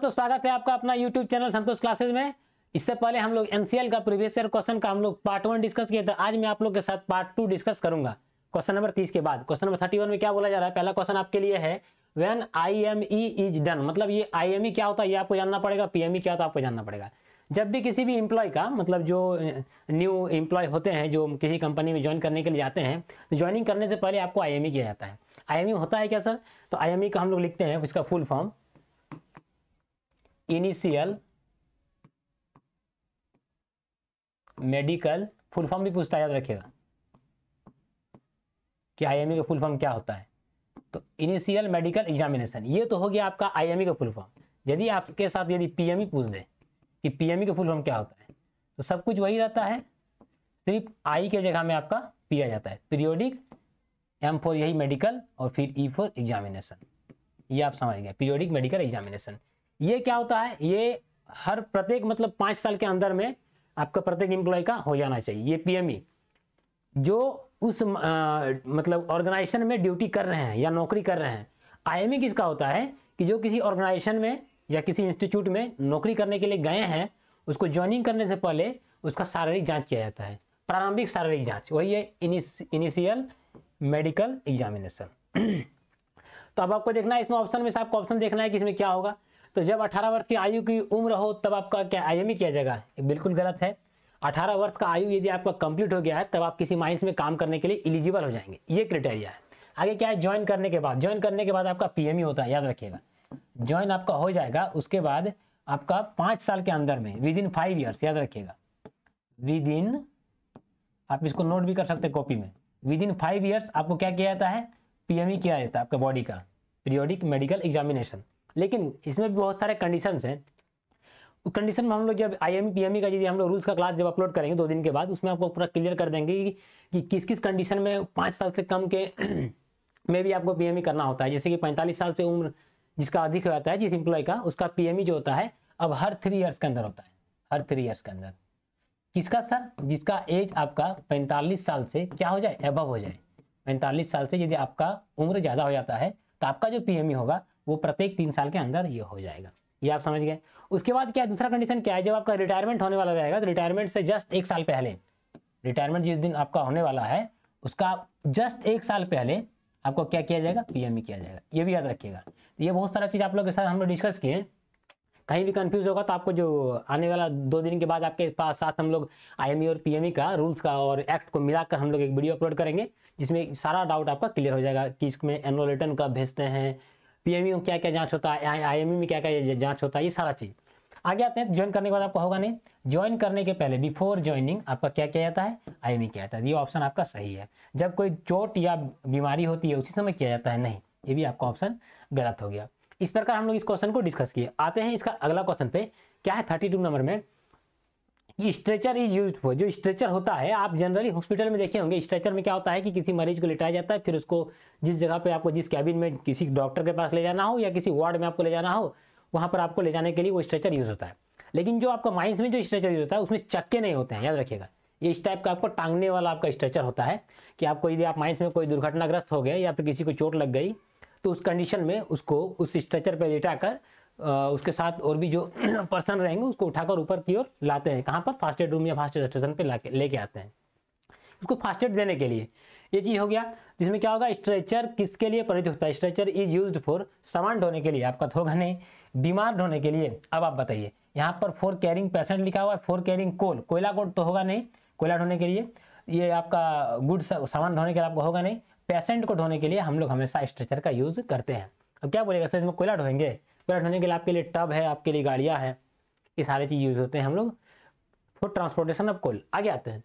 तो स्वागत है आपका अपना YouTube चैनल संतोष क्लासेज में। इससे पहले हम लोग एनसीएल का प्रीवियस ईयर क्वेश्चन का हम लोग पार्ट 1 डिस्कस किया था। आज मैं आप लोग के साथ पार्ट 2 डिस्कस करूंगा क्वेश्चन नंबर 30 के बाद। क्वेश्चन नंबर 31 में क्या बोला जा रहा है? पहला क्वेश्चन आपके लिए है व्हेन IME इज डन, मतलब ये IME क्या होता है ये आपको जानना पड़ेगा, PME क्या होता है आपको जानना पड़ेगा। जब भी किसी भी एम्प्लॉय का, मतलब जो न्यू एम्प्लॉय होते हैं जो किसी कंपनी में ज्वाइन करने के लिए जाते हैं, तो ज्वाइनिंग करने से पहले आपको IME किया जाता है। IME होता है क्या सर? तो IME का हम लोग लिखते हैं इसका full form initial medical, full form भी पूछता है, याद रखिएगा कि IME का फुल फॉर्म क्या होता है। तो इनिशियल मेडिकल एग्जामिनेशन, ये तो हो गया आपका IME का फुल फॉर्म। यदि आपके साथ यदि PME पूछ दे कि PME का फुल फॉर्म क्या होता है, तो सब कुछ वही रहता है, सिर्फ I के जगह में आपका P आ जाता है। पीरियोडिक, M फॉर यही मेडिकल, और फिर E फॉर एग्जामिनेशन। ये आप समझ गए, पीरियोडिक मेडिकल एग्जामिनेशन। ये क्या होता है? ये हर प्रत्येक मतलब 5 साल के अंदर में आपका प्रत्येक एम्प्लॉय का हो जाना चाहिए। ये PME जो उस मतलब ऑर्गेनाइजेशन में ड्यूटी कर रहे हैं या नौकरी कर रहे हैं। IME किसका होता है कि जो किसी ऑर्गेनाइजेशन में या किसी इंस्टीट्यूट में नौकरी करने के लिए गए हैं, उसको ज्वाइनिंग करने से पहले उसका शारीरिक जांच किया जाता है, प्रारंभिक शारीरिक जांच, वही है इनिशियल मेडिकल एग्जामिनेशन। तो अब आपको देखना है इसमें ऑप्शन में से आपको ऑप्शन देखना है कि इसमें क्या होगा। तो जब 18 वर्ष की आयु की उम्र हो तब आपका क्या IME किया जाएगा? बिल्कुल गलत है। 18 वर्ष का आयु यदि आपका कंप्लीट हो गया है तब आप किसी माइंस में काम करने के लिए एलिजिबल हो जाएंगे, ये क्राइटेरिया है। आगे क्या है? ज्वाइन करने के बाद, ज्वाइन करने के बाद आपका PME होता है, याद रखिएगा। ज्वाइन आपका हो जाएगा, उसके बाद आपका 5 साल के अंदर में विद इन 5 ईयर्स, याद रखिएगा विद इन, आप इसको नोट भी कर सकते हैं कॉपी में, विद इन 5 ईयर्स आपको क्या किया जाता है? PME किया जाता है आपका बॉडी का, पीरियोडिक मेडिकल एग्जामिनेशन। लेकिन इसमें भी बहुत सारे कंडीशंस हैं। उस कंडीशन में हम लोग जब IME PME का यदि हम लोग रूल्स का क्लास जब अपलोड करेंगे 2 दिन के बाद, उसमें आपको पूरा क्लियर कर देंगे कि किस किस कंडीशन में 5 साल से कम के में भी आपको PME करना होता है। जैसे कि 45 साल से उम्र जिसका अधिक हो जाता है जिस एम्प्लॉय का, उसका PME जो होता है अब हर 3 ईयर्स के अंदर होता है, हर 3 ईयर्स के अंदर। किसका सर? जिसका एज आपका 45 साल से क्या हो जाए? एबव हो जाए। 45 साल से यदि आपका उम्र ज़्यादा हो जाता है तो आपका जो PME होगा वो प्रत्येक 3 साल के अंदर ये हो जाएगा। ये आप समझ गए। उसके बाद क्या दूसरा कंडीशन क्या है? जब आपका रिटायरमेंट होने वाला रहेगा तो रिटायरमेंट से जस्ट 1 साल पहले, रिटायरमेंट जिस दिन आपका होने वाला है उसका जस्ट 1 साल पहले आपको क्या किया जाएगा? PME किया जाएगा। ये भी याद रखिएगा। ये बहुत सारा चीज़ आप लोग के साथ हम लोग डिस्कस किए। कहीं भी कंफ्यूज होगा तो आपको जो आने वाला 2 दिन के बाद आपके पास साथ हम लोग IME और PME का रूल्स का और एक्ट को मिलाकर हम लोग एक वीडियो अपलोड करेंगे जिसमें सारा डाउट आपका क्लियर हो जाएगा कि इसमें एनुअल रिटर्न कब भेजते हैं, PME में क्या क्या जांच होता है, IME में क्या क्या जांच होता है, ये सारा चीज़। आगे आते हैं, ज्वाइन करने के बाद आपको होगा नहीं, ज्वाइन करने के पहले बिफोर ज्वाइनिंग आपका क्या किया जाता है? IME किया जाता है। ये ऑप्शन आपका सही है। जब कोई चोट या बीमारी होती है उसी समय किया जाता है, नहीं, ये भी आपका ऑप्शन गलत हो गया। इस प्रकार हम लोग इस क्वेश्चन को डिस्कस किए। आते हैं इसका अगला क्वेश्चन पे, क्या है 32 नंबर में, स्ट्रेचर इज यूज्ड फॉर। जो स्ट्रेचर होता है आप जनरली हॉस्पिटल में देखे होंगे, स्ट्रेचर में क्या होता है कि किसी मरीज को लिटाया जाता है, फिर उसको जिस जगह पे आपको जिस कैबिन में किसी डॉक्टर के पास ले जाना हो या किसी वार्ड में आपको ले जाना हो वहां पर आपको ले जाने के लिए वो स्ट्रेचर यूज होता है। लेकिन जो आपका माइंस में जो स्ट्रेचर यूज होता है उसमें चक्के नहीं होते हैं, याद रखिएगा। ये इस टाइप का आपको टांगने वाला आपका स्ट्रेचर होता है कि आपको यदि आप माइंस में कोई दुर्घटनाग्रस्त हो गए या फिर किसी को चोट लग गई तो उस कंडीशन में उसको उस स्ट्रेचर पर लिटाकर उसके साथ और भी जो पर्सन रहेंगे उसको उठाकर ऊपर की ओर लाते हैं। कहाँ पर? फास्ट एड रूम या फास्ट एड स्टेशन पे लेके आते हैं उसको फास्ट एड देने के लिए। ये चीज़ हो गया। जिसमें क्या होगा? स्ट्रेचर किसके लिए प्रयुक्त होता है? स्ट्रेचर इज यूज्ड फॉर, सामान ढोने के लिए, आपका तो होगा नहीं, बीमार ढोने के लिए। अब आप बताइए, यहाँ पर फॉर कैरिंग पेशेंट लिखा हुआ है, फॉर कैरिंग कोल, कोयला को तो होगा नहीं, कोयला ढोने के लिए। ये आपका गुड सामान ढोने के लिए आपको होगा नहीं। पेशेंट को ढोने के लिए हम लोग हमेशा स्ट्रेचर का यूज करते हैं। अब क्या बोलेगा सर इसमें कोयला ढोएंगे? कोयला ढोने के लिए आपके लिए टब है, आपके लिए गाड़ियाँ हैं, ये सारे चीज़ यूज होते हैं हम लोग फॉर ट्रांसपोर्टेशन ऑफ कोल। आगे आते हैं,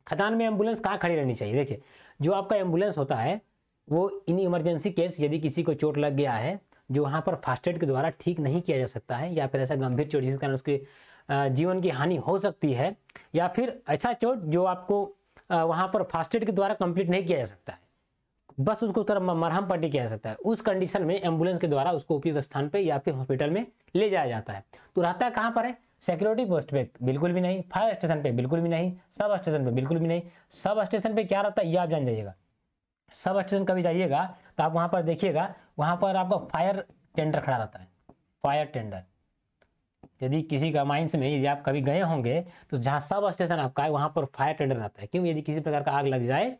खदान में एम्बुलेंस कहाँ खड़ी रहनी चाहिए? देखिए, जो आपका एम्बुलेंस होता है वो इन इमरजेंसी केस, यदि किसी को चोट लग गया है जो वहाँ पर फास्ट एड के द्वारा ठीक नहीं किया जा सकता है, या फिर ऐसा गंभीर चोट जिसके कारण उसके जीवन की हानि हो सकती है, या फिर ऐसा चोट जो आपको वहाँ पर फास्ट एड के द्वारा कंप्लीट नहीं किया जा सकता है, बस उसको तरफ मरहम पट्टी किया जा सकता है, उस कंडीशन में एम्बुलेंस के द्वारा उसको उपयुक्त स्थान पे या फिर हॉस्पिटल में ले जाया जाता है। तो रहता है कहाँ पर है? सिक्योरिटी पोस्ट पे बिल्कुल भी नहीं, फायर स्टेशन पे बिल्कुल भी नहीं, सब स्टेशन पे बिल्कुल भी नहीं। सब स्टेशन पे क्या रहता है ये आप जान जाइएगा। सब स्टेशन कभी जाइएगा तो आप वहाँ पर देखिएगा, वहाँ पर आपका फायर टेंडर खड़ा रहता है, फायर टेंडर। यदि किसी का माइंस में यदि आप कभी गए होंगे तो जहाँ सब स्टेशन आपका है वहाँ पर फायर टेंडर रहता है। क्यों? यदि किसी प्रकार का आग लग जाए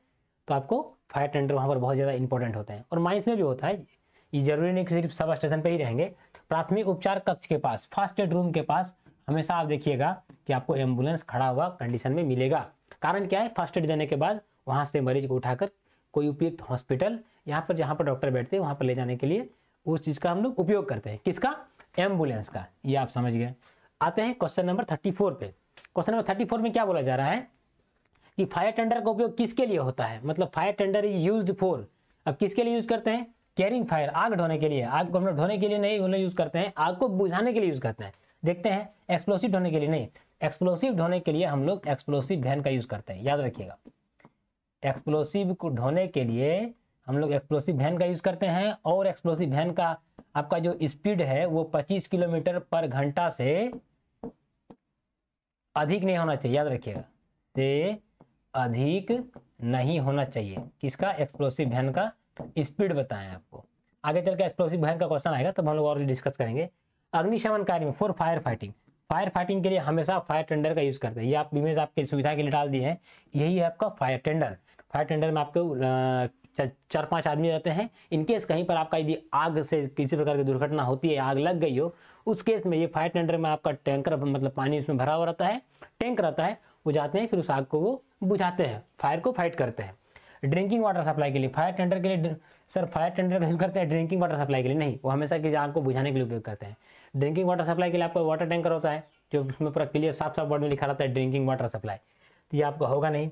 तो आपको फायर टेंडर वहाँ पर बहुत ज़्यादा इंपॉर्टेंट होते हैं। और माइंस में भी होता है, ये जरूरी नहीं कि सिर्फ सब स्टेशन पे ही रहेंगे। प्राथमिक उपचार कक्ष के पास, फर्स्ट एड रूम के पास हमेशा आप देखिएगा कि आपको एम्बुलेंस खड़ा हुआ कंडीशन में मिलेगा। कारण क्या है? फर्स्ट एड देने के बाद वहाँ से मरीज को उठाकर कोई उपयुक्त हॉस्पिटल यहाँ पर जहाँ पर डॉक्टर बैठते हैं वहाँ पर ले जाने के लिए उस चीज़ का हम लोग उपयोग करते हैं। किसका? एम्बुलेंस का। ये आप समझ गए। आते हैं क्वेश्चन नंबर 34 पे। क्वेश्चन नंबर 34 में क्या बोला जा रहा है कि फायर टेंडर का उपयोग किसके लिए होता है? मतलब fire tender is used for, अब किसके लिए यूज करते हैं? कैरिंग फायर, आग ढोने के लिए। आग को हम लोग ढोने के लिए नहीं बोले यूज करते हैं, आग को बुझाने के लिए यूज करते हैं। देखते हैं, एक्सप्लोसिव ढोने के लिए नहीं, एक्सप्लोसिव ढोने के लिए हम लोग एक्सप्लोसिव वैन का यूज करते हैं, याद रखिएगा। एक्सप्लोसिव को ढोने के लिए हम लोग एक्सप्लोसिव वैन का यूज करते हैं। और एक्सप्लोसिव वैन का आपका जो स्पीड है वो 25 किलोमीटर पर घंटा से अधिक नहीं होना चाहिए, याद रखिएगा, से अधिक नहीं होना चाहिए। किसका? एक्सप्लोसिव वैन का स्पीड बताएं आपको। आगे चल के एक्सप्लोसिव वैन का क्वेश्चन आएगा तब हम लोग और डिस्कस करेंगे। अग्निशमन कार्य में, for fire fighting, fire fighting के लिए हमेशा फायर टेंडर का यूज करते हैं। ये आप इमेज आपकी सुविधा के लिए डाल दिए हैं, यही है आपका फायर टेंडर। फायर टेंडर में आपको 4-5 आदमी रहते हैं। इनकेस कहीं पर आपका यदि आग से किसी प्रकार की दुर्घटना होती है, आग लग गई हो, उस केस में ये फायर टेंडर में आपका टैंकर मतलब पानी उसमें भरा हुआ रहता है, टैंक रहता है, वो जाते हैं फिर उस आग को वो बुझाते हैं, फायर को फाइट करते हैं। ड्रिंकिंग वाटर सप्लाई के लिए, फायर टेंडर के लिए सर फायर टेंडर का यूज करते हैं ड्रिंकिंग वाटर सप्लाई के लिए नहीं, वो हमेशा की आग को बुझाने के लिए उपयोग करते हैं। ड्रिंकिंग वाटर सप्लाई के लिए आपका वाटर टैंकर होता है जो उसमें पूरा क्लियर साफ साफ वर्ड में लिखा रहता है ड्रिंकिंग वाटर सप्लाई, तो ये आपका होगा नहीं।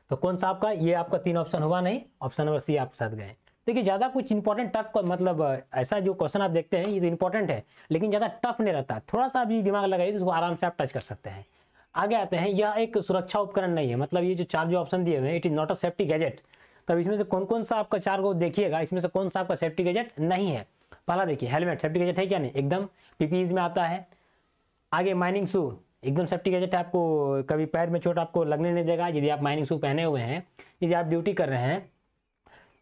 तो कौन सा आपका? ये आपका 3 ऑप्शन हुआ नहीं, ऑप्शन नंबर सी आप साथ गए। देखिए ज़्यादा कुछ इंपॉर्टेंट टफ को मतलब ऐसा जो क्वेश्चन आप देखते हैं ये तो इंपॉर्टेंट है लेकिन ज़्यादा टफ नहीं रहता, थोड़ा सा भी दिमाग लगाइए तो उसको आराम से आप टच कर सकते हैं। आगे आते हैं, यह एक सुरक्षा उपकरण नहीं है, मतलब ये जो 4 जो ऑप्शन दिए हुए हैं, it is not a safety gadget. तब इसमें से कौन कौन सा आपका 4 को देखिएगा, इसमें से कौन सा आपका सेफ्टी गैजेट नहीं है। पहला देखिए, हेलमेट सेफ्टी गैजेट है क्या? नहीं, एकदम पीपीईज में आता है। आगे माइनिंग शू एकदम सेफ्टी गैजेट है, आपको कभी पैर में चोट आपको लगने नहीं देगा यदि आप माइनिंग शू पहने हुए हैं। यदि आप ड्यूटी कर रहे हैं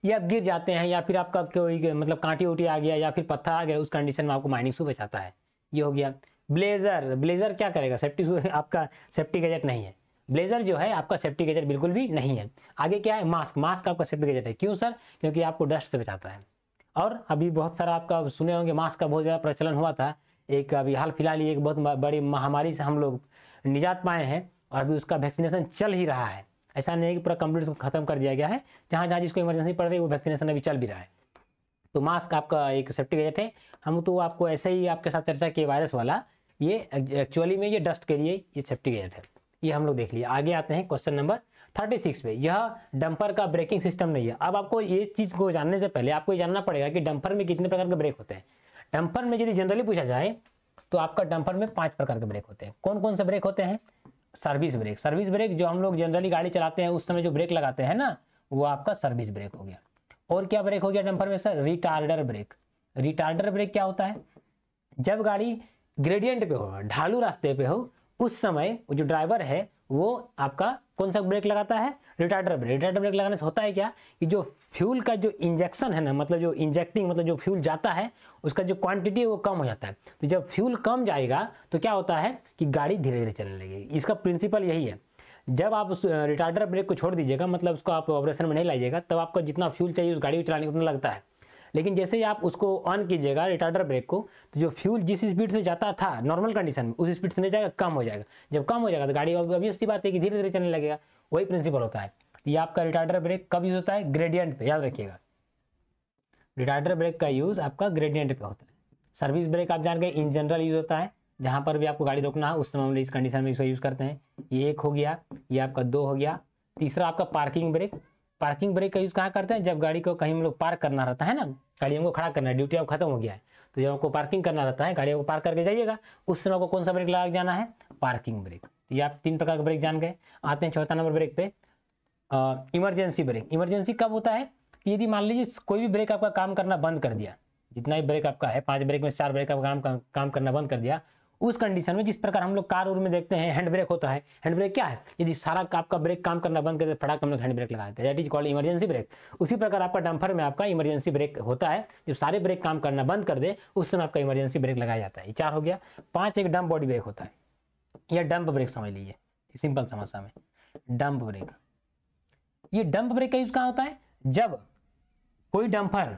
या आप गिर जाते हैं या फिर आपका कोई मतलब कांटी उटी आ गया या फिर पत्थर आ गया, उस कंडीशन में आपको माइनिंग शू बचाता है। ये हो गया। ब्लेजर, ब्लेजर क्या करेगा? सेफ्टी शू आपका सेफ्टी गैजेट नहीं है। ब्लेजर जो है आपका सेफ्टी गैजेट बिल्कुल भी नहीं है। आगे क्या है? मास्क, मास्क आपका सेफ्टी गैजेट है। क्यों सर? क्योंकि आपको डस्ट से बचाता है। और अभी बहुत सारा आपका सुने होंगे मास्क का बहुत ज़्यादा प्रचलन हुआ था, एक अभी हाल फिलहाल ही एक बहुत बड़ी महामारी से हम लोग निजात पाए हैं और अभी उसका वैक्सीनेशन चल ही रहा है। ऐसा नहीं है कि पूरा कंप्लीट उसको खत्म कर दिया गया है, जहाँ जहाँ जिसको इमरजेंसी पड़ रही है वो वैक्सीनेशन अभी चल भी रहा है। तो मास्क आपका एक सेफ्टी गैजेट है। हम तो आपको ऐसे ही आपके साथ चर्चा किए वायरस वाला, ये एक्चुअली में ये डस्ट के लिए ये सेफ्टी गैजेट है, ये हम लोग देख लिया। आगे आते हैं क्वेश्चन नंबर 36 पे। यह डंपर का ब्रेकिंग सिस्टम नहीं है। अब आपको ये चीज़ को जानने से पहले आपको ये जानना पड़ेगा कि डंपर में कितने प्रकार के ब्रेक होते हैं। डंपर में यदि जनरली पूछा जाए तो आपका डंपर में 5 प्रकार के ब्रेक होते हैं। कौन कौन से ब्रेक होते हैं? सर्विस ब्रेक, सर्विस ब्रेक जो हम लोग जनरली गाड़ी चलाते हैं उस समय जो ब्रेक लगाते हैं ना, वो आपका सर्विस ब्रेक हो गया। और क्या ब्रेक हो गया डंपर में sir? Retarder brake. Retarder brake क्या होता है? जब गाड़ी ग्रेडियंट पे हो, ढालू रास्ते पे हो, उस समय जो ड्राइवर है वो आपका कौन सा ब्रेक लगाता है? Retarder brake. रिटार्डर ब्रेक लगाने से होता है क्या कि जो फ्यूल का जो इंजेक्शन है ना, मतलब जो इंजेक्टिंग मतलब जो फ्यूल जाता है उसका जो क्वांटिटी है वो कम हो जाता है। तो जब फ्यूल कम जाएगा तो क्या होता है कि गाड़ी धीरे धीरे चलने लगेगी। इसका प्रिंसिपल यही है। जब आप उस रिटार्डर ब्रेक को छोड़ दीजिएगा, मतलब उसको आप ऑपरेशन में नहीं लाइएगा, तब आपको जितना फ्यूल चाहिए उस गाड़ी को चलाने को उतना लगता है। लेकिन जैसे ही आप उसको ऑन कीजिएगा रिटार्डर ब्रेक को, तो जो फ्यूल जिस स्पीड से जाता था नॉर्मल कंडीशन में उस स्पीड से नहीं जाएगा, कम हो जाएगा। जब कम हो जाएगा तो गाड़ी ऑब्वियस सी बात है कि धीरे धीरे चलने लगेगा। वही प्रिंसिपल होता है। ये आपका रिटार्डर ब्रेक कब यूज होता है? ग्रेडियंट पे, याद रखिएगा। रिटार्डर ब्रेक का यूज आपका ग्रेडियंट पे होता है। सर्विस ब्रेक आप जान गए इन जनरल यूज होता है, जहां पर भी आपको गाड़ी रोकना है उस समय हम इस कंडीशन में इसको यूज करते हैं। ये 1 हो गया, ये आपका 2 हो गया। तीसरा आपका पार्किंग ब्रेक। पार्किंग ब्रेक का यूज कहाँ करते हैं? जब गाड़ी को कहीं हम लोग पार्क करना रहता है ना, गाड़ी हमको खड़ा करना है, ड्यूटी अब खत्म हो गया है, तो जब आपको पार्किंग करना रहता है, गाड़ी को पार्क करके जाइएगा, उस समय को कौन सा ब्रेक लगा के जाना है? Parking brake. ये आप 3 प्रकार का ब्रेक जान गए। आते हैं चौथा नंबर ब्रेक पे, इमरजेंसी ब्रेक। इमरजेंसी कब होता है? यदि मान लीजिए कोई भी ब्रेक आपका काम करना बंद कर दिया, जितना भी ब्रेक आपका है 5 ब्रेक में 4 ब्रेक का काम करना बंद कर दिया, उस कंडीशन में जिस प्रकार हम लोग कार उर में देखते हैं हैंड ब्रेक होता है, हैंड ब्रेक क्या है, यदि सारा आपका ब्रेक काम करना बंद कर दे फटाक हम लोग हैंड ब्रेक लगा देते हैं, that is called emergency brake. उसी प्रकार आपका डंपर में आपका इमरजेंसी ब्रेक होता है, जब सारे ब्रेक काम करना बंद कर दे उस समय आपका इमरजेंसी ब्रेक लगाया जाता है। ये 4 हो गया। 5 एक डंप बॉडी ब्रेक होता है, या डंप ब्रेक समझ लीजिए सिंपल समस्या में। डंप ब्रेक, ये डंप ब्रेक का यूज कहाँ होता है, जब कोई डंपर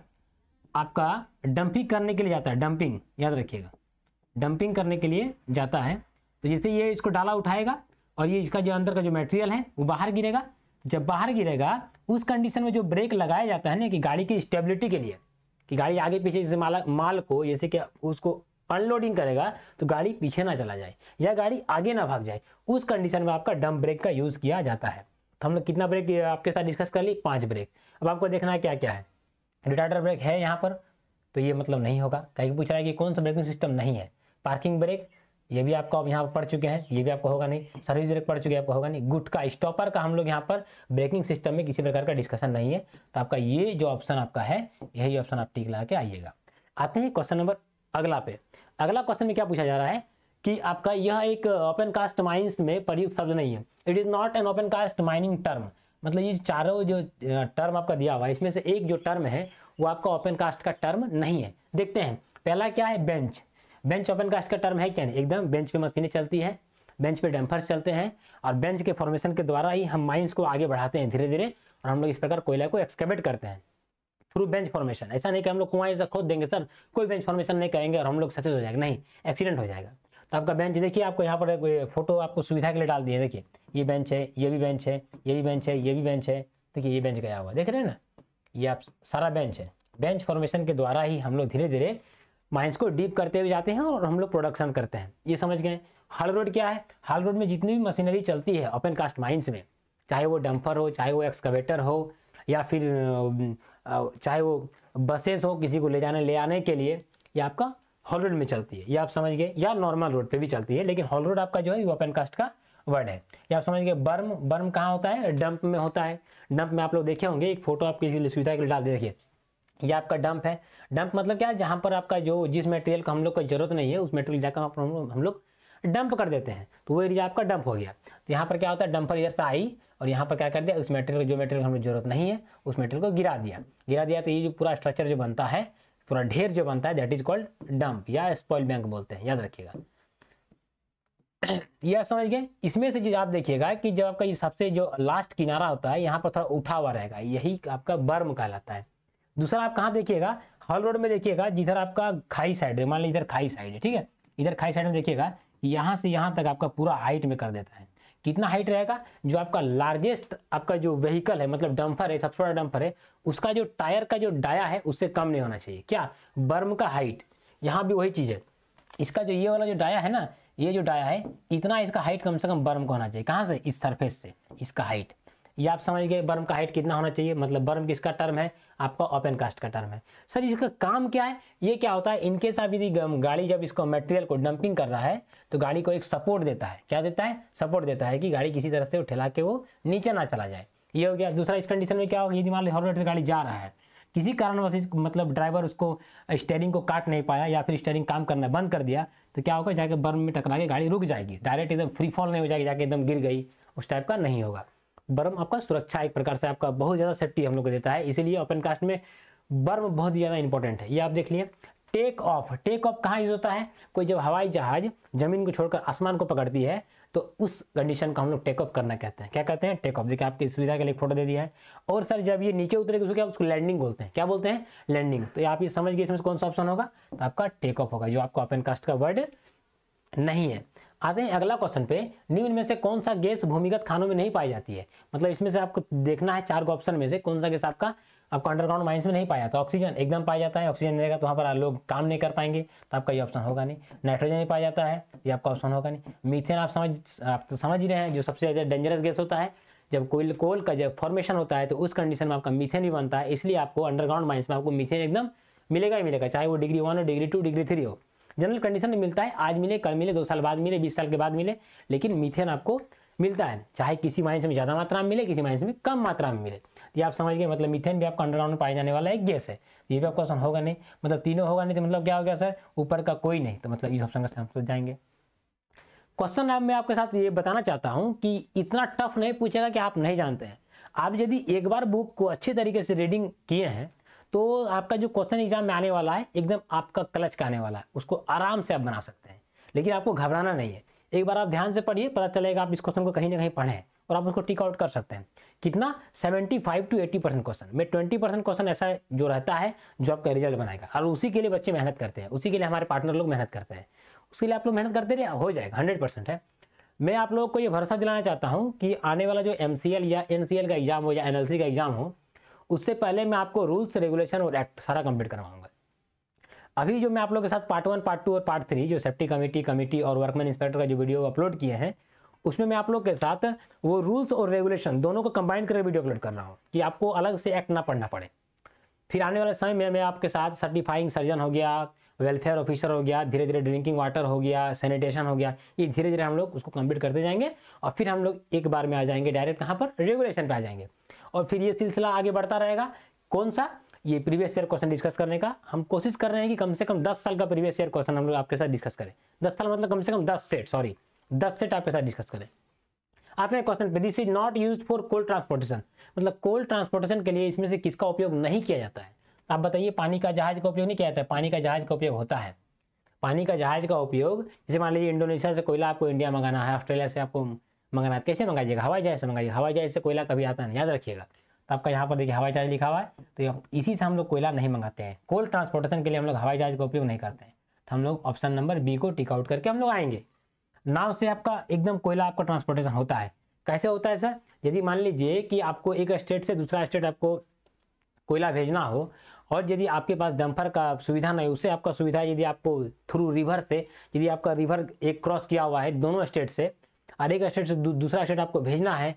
आपका डंपिंग करने के लिए जाता है, डंपिंग याद रखिएगा, डंपिंग करने के लिए जाता है, तो जैसे ये इसको डाला उठाएगा और ये इसका जो अंदर का जो मटेरियल है वो बाहर गिरेगा। जब बाहर गिरेगा उस कंडीशन में जो ब्रेक लगाया जाता है ना कि गाड़ी की स्टेबिलिटी के लिए, कि गाड़ी आगे पीछे जैसे माल को जैसे कि उसको अनलोडिंग करेगा तो गाड़ी पीछे ना चला जाए या गाड़ी आगे ना भाग जाए, उस कंडीशन में आपका डंप ब्रेक का यूज किया जाता है। तो हम लोग कितना ब्रेक आपके साथ डिस्कस कर ली, 5 ब्रेक। अब आपको देखना है क्या क्या है। रिटार्डर ब्रेक है यहाँ पर, तो ये मतलब नहीं होगा, कहीं पूछ रहा है कि कौन सा ब्रेकिंग सिस्टम नहीं है। पार्किंग ब्रेक ये भी आपको अब यहाँ पर पढ़ चुके हैं, ये भी आपको होगा नहीं। सर्विस ब्रेक पढ़ चुके हैं, आपको होगा नहीं। गुटका स्टॉपर का हम लोग यहाँ पर ब्रेकिंग सिस्टम में किसी प्रकार का डिस्कशन नहीं है, तो आपका ये जो ऑप्शन आपका है यही ऑप्शन आप टिक लगा के आइएगा। आते हैं क्वेश्चन नंबर अगला पे। अगला क्वेश्चन में क्या पूछा जा रहा है कि आपका यह एक ओपन कास्ट माइंस में प्रयुक्त शब्द नहीं है, it is not an open cast mining term. मतलब ये चारों जो टर्म आपका दिया हुआ है इसमें से एक जो टर्म है वो आपका ओपन कास्ट का टर्म नहीं है। देखते हैं पहला क्या है, बेंच। बेंच ओपन कास्ट का टर्म है क्या नहीं, एकदम बेंच पे मशीनें चलती है, बेंच पे डंपर्स चलते हैं और बेंच के फॉर्मेशन के द्वारा ही हम माइंस को आगे बढ़ाते हैं धीरे धीरे, और हम लोग इस प्रकार कोयला को एक्सकेवेट करते हैं थ्रू बेंच फॉर्मेशन। ऐसा नहीं कि हम लोग कुआं ऐसा खोद देंगे सर कोई बेंच फॉर्मेशन नहीं करेंगे और हम लोग सक्सेस हो जाएगा, नहीं, एक्सीडेंट हो जाएगा। तो आपका बेंच देखिए, आपको यहाँ पर कोई फोटो आपको सुविधा के लिए डाल दिए, देखिए ये बेंच है, ये भी बेंच है, ये भी बेंच है, ये भी बेंच है, देखिए ये बेंच गया हुआ देख रहे हैं ना, ये आप सारा बेंच है। बेंच फॉर्मेशन के द्वारा ही हम लोग धीरे धीरे माइंस को डीप करते हुए जाते हैं और हम लोग प्रोडक्शन करते हैं, ये समझ गए। हॉल रोड क्या है, हॉल रोड में जितनी भी मशीनरी चलती है ओपन कास्ट माइंस में, चाहे वो डंपर हो, चाहे वो एक्सकवेटर हो, या फिर चाहे वो बसेस हो किसी को ले आने के लिए, ये आपका हॉल रोड में चलती है, ये आप समझ गए, या नॉर्मल रोड पे भी चलती है, लेकिन हॉल रोड आपका जो है ओपन कास्ट का वर्ड है, ये आप समझ गए। बर्म कहाँ होता है, डंप में होता है। डंप में आप लोग देखे होंगे, एक फोटो आपकी सुविधा के लिए डाल दे, देखिए ये आपका डंप है। डंप मतलब क्या है, जहाँ पर आपका जो जिस मटेरियल का हम लोग को जरूरत नहीं है उस मटेरियल जाकर हम लोग डंप कर देते हैं, तो वो एरिया आपका डंप हो गया। तो यहाँ पर क्या होता है, डंपर इधर से आई और यहाँ पर क्या कर दिया, उस मटेरियल जो मटेरियल हमें जरूरत नहीं है उस मटेरियल को गिरा दिया। तो ये जो पूरा स्ट्रक्चर जो बनता है, पूरा ढेर जो बनता है, दैट इज कॉल्ड डंप या स्पॉइल बैंक बोलते हैं, याद रखिएगा। ये आप समझ गए। इसमें से आप देखिएगा कि जब आपका ये सबसे जो लास्ट किनारा होता है यहाँ पर थोड़ा उठा हुआ रहेगा, यही आपका बर्म कहलाता है। दूसरा आप कहाँ देखिएगा, हॉल रोड में देखिएगा, जिधर आपका खाई साइड है, मान लीजिए इधर खाई साइड है, ठीक है, इधर खाई साइड में देखिएगा यहाँ से यहाँ तक आपका पूरा हाइट में कर देता है। कितना हाइट रहेगा, जो आपका लार्जेस्ट आपका जो व्हीकल है, मतलब डंपर है, सबसे बड़ा डंपर है, उसका जो टायर का जो डाया है उससे कम नहीं होना चाहिए। क्या, बर्म का हाइट, यहाँ भी वही चीज़ है, इसका जो ये वाला जो डाया है ना, ये जो डाया है इतना इसका हाइट कम से कम बर्म का होना चाहिए। कहाँ से, इस सरफेस से इसका हाइट, ये आप समझ गए बर्म का हाइट कितना होना चाहिए। मतलब बर्म किसका टर्म है, आपका ओपन कास्ट का टर्म है। सर इसका काम क्या है, ये क्या होता है, इनके साथ यदि गाड़ी जब इसको मटेरियल को डंपिंग कर रहा है तो गाड़ी को एक सपोर्ट देता है। क्या देता है, सपोर्ट देता है कि गाड़ी किसी तरह से उठेला के वो नीचे ना चला जाए, ये हो गया। दूसरा इस कंडीशन में क्या होगा, यदि मान लो हॉल रोड से गाड़ी जा रहा है, किसी कारणवश मतलब ड्राइवर उसको स्टीयरिंग को काट नहीं पाया या फिर स्टीयरिंग काम करना बंद कर दिया, तो क्या होगा, जाके बर्म में टकरा के गाड़ी रुक जाएगी, डायरेक्ट एकदम फ्री फॉल नहीं हो जाएगी, जाके एकदम गिर गई, उस टाइप का नहीं होगा। बर्म आपका सुरक्षा एक प्रकार से आपका बहुत ज़्यादा सेफ्टी हम लोग को देता है, इसीलिए ओपन कास्ट में बर्म बहुत ही ज़्यादा इंपॉर्टेंट है। ये आप देख लिए। टेक ऑफ कहाँ यूज होता है, कोई जब हवाई जहाज जमीन को छोड़कर आसमान को पकड़ती है तो उस कंडीशन को हम लोग टेक ऑफ करना कहते हैं। क्या कहते हैं, टेक ऑफ। देखिए आपकी सुविधा के लिए फोटो दे दिया है। और सर जब ये नीचे उतरेगा उसको क्या, उसको लैंडिंग बोलते हैं। क्या बोलते हैं, लैंडिंग। तो आप ये समझ गए इसमें कौन सा ऑप्शन होगा, तो आपका टेक ऑफ होगा, जो आपका ओपन कास्ट का वर्ड नहीं है। आते हैं अगला क्वेश्चन पे, निम्न में से कौन सा गैस भूमिगत खानों में नहीं पाई जाती है। मतलब इसमें से आपको देखना है 4 ऑप्शन में से कौन सा गैस आपका अंडरग्राउंड माइंस में नहीं पाया जाता। ऑक्सीजन एकदम पाया जाता है, ऑक्सीजन रहेगा तो वहाँ पर लोग काम नहीं कर पाएंगे, तो आपका ये ऑप्शन होगा नहीं। नाइट्रोजन नहीं पाया जाता है, ये आपका ऑप्शन होगा नहीं। मीथेन आप तो समझ ही रहे हैं, जो सबसे ज़्यादा डेंजरस गैस होता है, जब कोल का जब फॉर्मेशन होता है तो उस कंडीशन में आपका मीथेन भी बनता है, इसलिए आपको अंडरग्राउंड माइंस में आपको मीथेन एकदम मिलेगा ही मिलेगा, चाहे वो डिग्री 1 हो, डिग्री 2, डिग्री 3 हो। जनरल कंडीशन में मिलता है, आज मिले, कल मिले, 2 साल बाद मिले, 20 साल के बाद मिले, लेकिन मीथेन आपको मिलता है, चाहे किसी माइंस में ज़्यादा मात्रा में मिले, किसी माइंस में कम मात्रा में मिले। ये आप समझ गए, मतलब मीथेन भी आपका अंडरग्राउंड में पाया जाने वाला एक गैस है। ये भी आपका ऑप्शन होगा नहीं, मतलब तीनों होगा नहीं, तो मतलब क्या हो गया सर, ऊपर का कोई नहीं, तो मतलब इस ऑप्शन का हम सोच जाएंगे। क्वेश्चन अब मैं आपके साथ ये बताना चाहता हूं कि इतना टफ नहीं पूछेगा कि आप नहीं जानते हैं। आप यदि एक बार बुक को अच्छे तरीके से रीडिंग किए हैं तो आपका जो क्वेश्चन एग्जाम में आने वाला है एकदम आपका क्लच का आने वाला है, उसको आराम से आप बना सकते हैं। लेकिन आपको घबराना नहीं है, एक बार आप ध्यान से पढ़िए, पता चलेगा आप इस क्वेश्चन को कहीं ना कहीं पढ़ें और आप उसको टिक आउट कर सकते हैं। कितना 75 to 80% क्वेश्चन में 20% क्वेश्चन ऐसा जो रहता है जो आपका रिजल्ट बनाएगा, और उसी के लिए बच्चे मेहनत करते हैं, उसी के लिए हमारे पार्टनर लोग मेहनत करते हैं, उसके लिए आप लोग मेहनत करते रहिए, हो जाएगा 100% है। मैं आप लोगों को ये भरोसा दिलाना चाहता हूँ कि आने वाला जो MCL या NCL का एग्जाम हो या NLC का एग्जाम हो, उससे पहले मैं आपको रूल्स, रेगुलेशन और एक्ट सारा कंप्लीट करवाऊंगा। अभी जो मैं आप लोगों के साथ पार्ट 1, पार्ट 2 और पार्ट 3 जो सेफ्टी कमेटी और वर्कमैन इंस्पेक्टर का जो वीडियो अपलोड किए हैं, उसमें मैं आप लोग के साथ वो रूल्स और रेगुलेशन दोनों को कंबाइन करके वीडियो अपलोड कर रहा हूँ कि आपको अलग से एक्ट ना पढ़ना पड़े। फिर आने वाले समय में मैं आपके साथ सर्टिफाइंग सर्जन हो गया, वेलफेयर ऑफिसर हो गया, धीरे धीरे ड्रिंकिंग वाटर हो गया, सैनिटेशन हो गया, ये धीरे धीरे हम लोग उसको कंप्लीट करते जाएंगे और फिर हम लोग एक बार में आ जाएंगे डायरेक्ट कहाँ पर, रेगुलेशन पे आ जाएंगे। और फिर ये सिलसिला आगे बढ़ता रहेगा। कौन सा? ये प्रीवियस ईयर क्वेश्चन डिस्कस करने का हम कोशिश कर रहे हैं कि कम से कम 10 साल का प्रीवियस ईयर क्वेश्चन हम लोग आपके साथ डिस्कस करें। 10 साल मतलब कम से कम 10 सेट आपके साथ डिस्कस करें। आपने क्वेश्चन पे, this is not used for coal transportation, मतलब कोल ट्रांसपोर्टेशन के लिए इसमें से किसका उपयोग नहीं किया जाता है? आप बताइए, पानी का जहाज का उपयोग नहीं किया जाता है? पानी का जहाज का उपयोग होता है। पानी का जहाज का उपयोग, जैसे मान लीजिए इंडोनेशिया से कोयला आपको इंडिया मंगाना है, ऑस्ट्रेलिया से आपको मंगाना है, कैसे मंगाइएगा? हवाई जहाज से मंगाइए। हवाई जहाज से कोयला कभी आता नहीं, याद रखिएगा। तो आपका यहाँ पर देखिए हवाई जहाज लिखा हुआ है, तो इसी से हम लोग कोयला नहीं मंगाते हैं। कोल ट्रांसपोर्टेशन के लिए हम लोग हवाई जहाज का उपयोग नहीं करते हैं। तो हम लोग ऑप्शन नंबर बी को टिक आउट करके हम लोग आएंगे। नाव से आपका एकदम कोयला आपका ट्रांसपोर्टेशन होता है। कैसे होता है सर? यदि मान लीजिए कि आपको एक स्टेट से दूसरा स्टेट आपको कोयला भेजना हो और यदि आपके पास डंपर का सुविधा नहीं, उससे आपका सुविधा यदि आपको थ्रू रिवर से, यदि आपका रिवर एक क्रॉस किया हुआ है दोनों स्टेट से और एक स्टेट से दूसरा स्टेट आपको भेजना है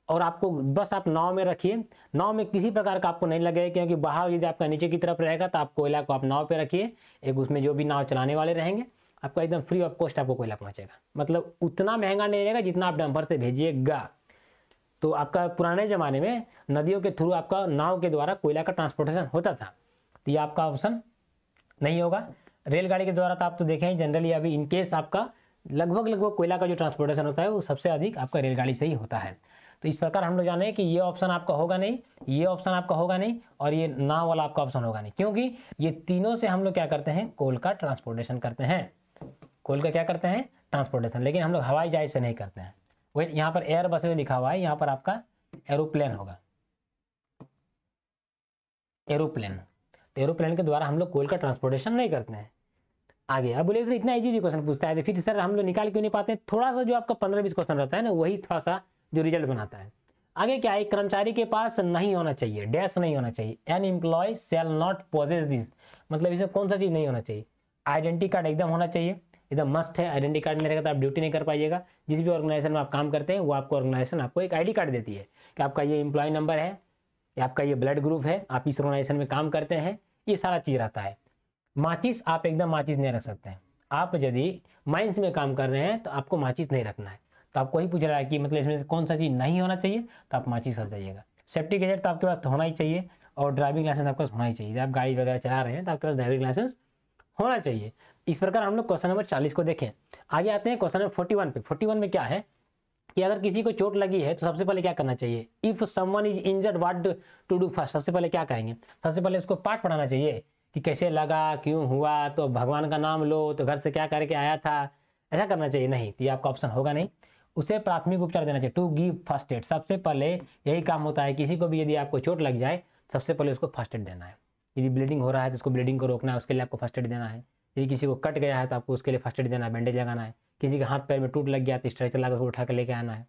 और आपको बस आप नाव में रखिए, नाव में किसी प्रकार का आपको नहीं लगेगा, क्योंकि बहाव यदि आपका नीचे की तरफ रहेगा तो आप कोयला को आप नाव पे रखिए, एक उसमें जो भी नाव चलाने वाले रहेंगे, आपको एकदम फ्री ऑफ कॉस्ट आपको कोयला पहुंचेगा। मतलब उतना महंगा नहीं रहेगा जितना आप डंपर से भेजिएगा। तो आपका पुराने ज़माने में नदियों के थ्रू आपका नाव के द्वारा कोयला का ट्रांसपोर्टेशन होता था, तो ये आपका ऑप्शन नहीं होगा। रेलगाड़ी के द्वारा तो आप तो देखें जनरली अभी इनकेस आपका लगभग कोयला का जो ट्रांसपोर्टेशन होता है वो सबसे अधिक आपका रेलगाड़ी से ही होता है। तो इस प्रकार हम लोग जाने कि ये ऑप्शन आपका होगा नहीं, ये ऑप्शन आपका होगा नहीं और ये नाव वाला आपका ऑप्शन होगा नहीं, क्योंकि ये तीनों से हम लोग क्या करते हैं? कोल का ट्रांसपोर्टेशन करते हैं। कोल का क्या करते हैं? ट्रांसपोर्टेशन। लेकिन हम लोग हवाई जहाज से नहीं करते हैं। वही यहाँ पर एयर बस लिखा हुआ है, यहाँ पर आपका एरोप्लेन होगा, एरोप्लेन। तो एरोप्लेन के द्वारा हम लोग कोल का ट्रांसपोर्टेशन नहीं करते हैं। आगे अब बोले सर इतना इजी क्वेश्चन पूछता है, फिर सर हम लोग निकाल क्यों नहीं पाते? थोड़ा सा जो आपका 15-20 क्वेश्चन रहता है ना, वही थोड़ा सा जो रिजल्ट बनाता है। आगे क्या है? कर्मचारी के पास नहीं होना चाहिए, डैश नहीं होना चाहिए। An employ shall not possess this, मतलब इसमें कौन सा चीज नहीं होना चाहिए? आइडेंटिटी कार्ड एकदम होना चाहिए, एकदम मस्ट है। आइडेंटिटी कार्ड नहीं रहेगा तो आप ड्यूटी नहीं कर पाइएगा। जिस भी ऑर्गेनाइजेशन में आप काम करते हैं वो आपको ऑर्गेनाइजेशन आपको एक ID कार्ड देती है कि आपका ये एम्प्लॉय नंबर है या आपका ये ब्लड ग्रुप है, आप इस ऑर्गेनाइजेशन में काम करते हैं, ये सारा चीज़ रहता है। माचिस आप एकदम माचिस नहीं रख सकते हैं। आप यदि माइंस में काम कर रहे हैं तो आपको माचिस नहीं रखना है। तो आपको ही पूछ रहा है कि मतलब इसमें से कौन सा चीज़ नहीं होना चाहिए, तो आप माचिस रख जाइएगा। सेफ्टी गैजेट तो आपके पास होना ही चाहिए और ड्राइविंग लाइसेंस आपके पास होना ही चाहिए। जब आप गाड़ी वगैरह चला रहे हैं तो आपके पास ड्राइविंग लाइसेंस होना चाहिए। इस प्रकार हम लोग क्वेश्चन नंबर 40 को देखें। आगे आते हैं क्वेश्चन नंबर 41 पे। 41 में क्या है कि अगर किसी को चोट लगी है तो सबसे पहले क्या करना चाहिए? If someone is injured what to do first, सबसे पहले क्या करेंगे? सबसे पहले उसको पाठ पढ़ाना चाहिए कि कैसे लगा, क्यों हुआ, तो भगवान का नाम लो, तो घर से क्या करके आया था, ऐसा करना चाहिए? नहीं, तो ये आपका ऑप्शन होगा नहीं। उसे प्राथमिक उपचार देना चाहिए, टू गिव फर्स्ट एड। सबसे पहले यही काम होता है, किसी को भी यदि आपको चोट लग जाए सबसे पहले उसको फर्स्ट एड देना है। यदि ब्लीडिंग हो रहा है तो उसको ब्लीडिंग को रोकना है, उसके लिए आपको फर्स्ट एड देना है। यदि किसी को कट गया है तो आपको उसके लिए फर्स्ट एड देना है, बैंडेज लगाना है। किसी के हाथ पैर में टूट लग गया तो स्ट्रेचर लगा उसको उठा कर लेके आना है,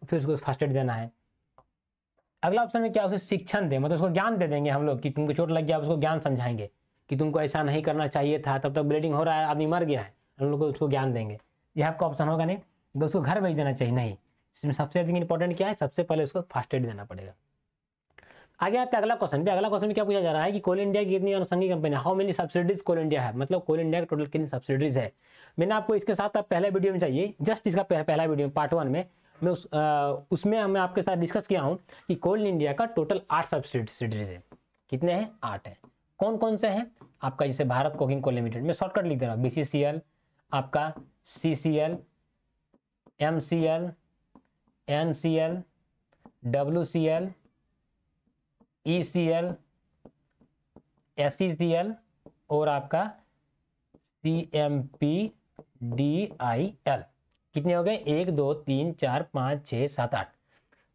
फिर उसको फर्स्ट एड देना है। अगला ऑप्शन में क्या? उसे शिक्षण दे, मतलब उसको ज्ञान दे देंगे हम लोग कि तुमको चोट लग गया, उसको ज्ञान समझाएंगे कि तुमको ऐसा नहीं करना चाहिए था, तब तक ब्लीडिंग हो रहा है, आदमी मर गया है, हम लोग उसको ज्ञान देंगे। यह आपका ऑप्शन होगा नहीं। तो उसको घर भेज देना चाहिए, नहीं। इसमें सबसे अधिक इंपॉर्टेंट क्या है? सबसे पहले उसको फर्स्ट एड देना पड़ेगा। आगे आता है अगला क्वेश्चन भी। अगला क्वेश्चन में क्या पूछा जा रहा है कि कोल इंडिया की कितनी अनुषंगी company, how many subsidies Coal India है, मतलब कोल इंडिया का टोटल कितनी सब्सिडीज है। मैंने आपको इसके साथ पहले वीडियो में चाहिए, जस्ट इसका पहला वीडियो पार्ट 1 में मैं उसमें मैं आपके साथ डिस्कस किया हूँ कि कोल इंडिया का टोटल 8 सब्सिडीज है। कितने हैं? 8 है। कौन कौन से हैं? आपका जैसे भारत कोकिंग कोल लिमिटेड, में शॉर्टकट लिख दे रहा हूँ, BCCL, आपका CCL, MCl, NCl, WCl, ECl, SECl और आपका CMPDIL। कितने हो गए? 1 2 3 4 5 6 7 8।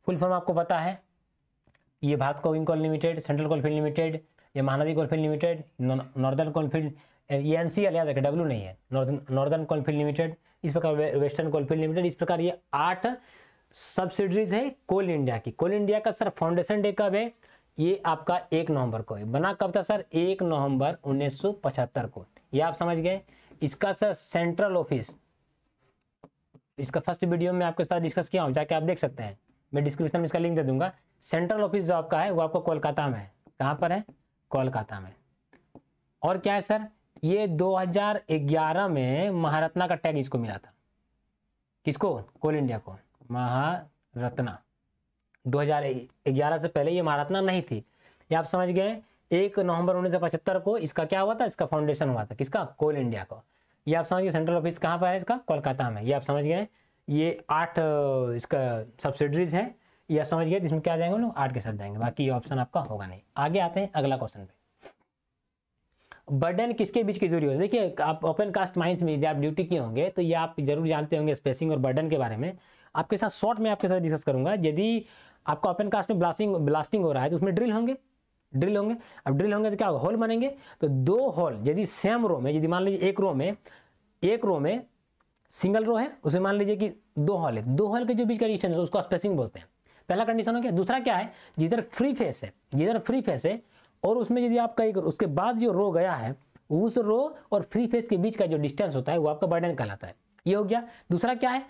फुल फॉर्म आपको पता है, ये Bharat coking coal limited, central coalfield limited, ये Mahanadi coalfield limited, northern coalfield, ये NCL याद रखें, W नहीं है, नॉर्दर्न कोलफील्ड लिमिटेड, इस प्रकार वेस्टर्न कोलफील्ड लिमिटेड। इस प्रकार ये 8 सब्सिडरीज है कोल इंडिया की। कोल इंडिया का सर फाउंडेशन डे कब है? ये आपका 1 नवंबर को है। बना कब था सर? 1 नवंबर 1975 को। ये आप समझ गए। इसका सर सेंट्रल ऑफिस, इसका फर्स्ट वीडियो में आपके साथ डिस्कस किया हूं, जाके आप देख सकते हैं, मैं डिस्क्रिप्शन में इसका लिंक दे दूंगा। सेंट्रल ऑफिस जो आपका है वो आपको कोलकाता में है। कहाँ पर है? कोलकाता में। और क्या है सर? ये 2011 में महारत्ना का टैग इसको मिला था। किसको? कोल इंडिया को, महारत्ना। 2011 से पहले ये महारत्ना नहीं थी। ये आप समझ गए। 1 नवंबर 1975 को इसका क्या हुआ था? इसका फाउंडेशन हुआ था। किसका? कोल इंडिया को। ये आप समझ गए। सेंट्रल ऑफिस कहाँ पर है इसका? कोलकाता में। ये आप समझ गए। ये 8 इसका सब्सिडरीज हैं। ये आप समझ गए। इसमें क्या जाएंगे लोग? 8 के साथ जाएंगे, बाकी ये ऑप्शन आपका होगा नहीं। आगे आते हैं अगला क्वेश्चन पे। बर्डन किसके बीच की दूरी होती है? देखिए, आप ओपन कास्ट माइंस में यदि आप ड्यूटी किए होंगे तो ये आप जरूर जानते होंगे स्पेसिंग और बर्डन के बारे में। आपके साथ शॉर्ट में आपके साथ डिस्कस करूंगा। यदि आपका ओपन कास्ट में ब्लास्टिंग हो रहा है तो उसमें ड्रिल होंगे। अब ड्रिल होंगे तो क्या होगा? होल बनेंगे। तो 2 होल यदि सेम रो में, यदि मान लीजिए एक रो में सिंगल रो है, उसमें मान लीजिए कि 2 होल है, 2 होल के जो बीच का डिस्टेंस है उसको स्पेसिंग बोलते हैं। पहला कंडीशन हो गया। दूसरा क्या है? जिधर फ्री फेस है और उसमें यदि आपका एक उसके बाद जो रो गया है, उस रो और फ्री फेस के बीच का जो डिस्टेंस होता है वो आपका बर्डन कहलाता है। ये हो गया। दूसरा क्या है?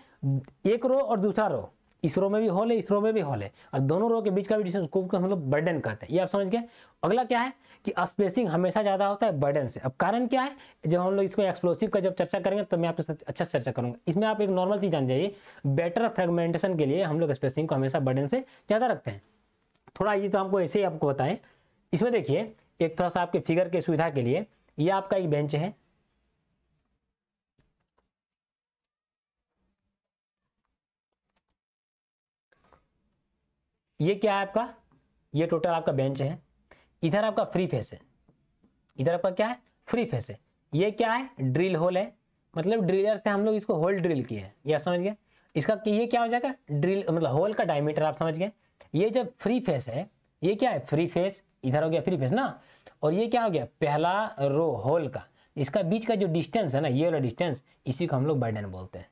एक रो और दूसरा रो, इस रो में भी होल है, इस रो में भी होल है, और दोनों रो के बीच का भी डिस्टेंस को हम लोग बर्डन कहते हैं। ये आप समझ गए। अगला क्या है कि स्पेसिंग हमेशा ज्यादा होता है बर्डन से। अब कारण क्या है? जब हम लोग इसको एक्सप्लोसिव का जब चर्चा करेंगे तब मैं आपके साथ अच्छा से चर्चा करूंगा। इसमें आप एक नॉर्मल चीज जान जाइए, बेटर फ्रेगमेंटेशन के लिए हम लोग स्पेसिंग को हमेशा बर्डन से ज्यादा रखते हैं। थोड़ा ये तो हमको ऐसे ही आपको बताएं। इसमें देखिए, एक थोड़ा सा आपके फिगर के सुविधा के लिए, ये आपका एक बेंच है, ये क्या है आपका? ये टोटल आपका बेंच है। इधर आपका फ्री फेस है, इधर आपका क्या है? फ्री फेस है। ये क्या है? ड्रिल होल है, मतलब ड्रिलर से हम लोग इसको होल ड्रिल किए हैं। ये आप समझ गए। इसका ये क्या हो जाएगा? ड्रिल मतलब होल का डायमीटर आप समझ गए। ये जब फ्री फेस है, ये क्या है? फ्री फेस, इधर हो गया फ्री फेस ना, और ये क्या हो गया? पहला रो होल का, इसका बीच का जो डिस्टेंस है ना, ये वाला डिस्टेंस, इसी को हम लोग बर्डन बोलते हैं।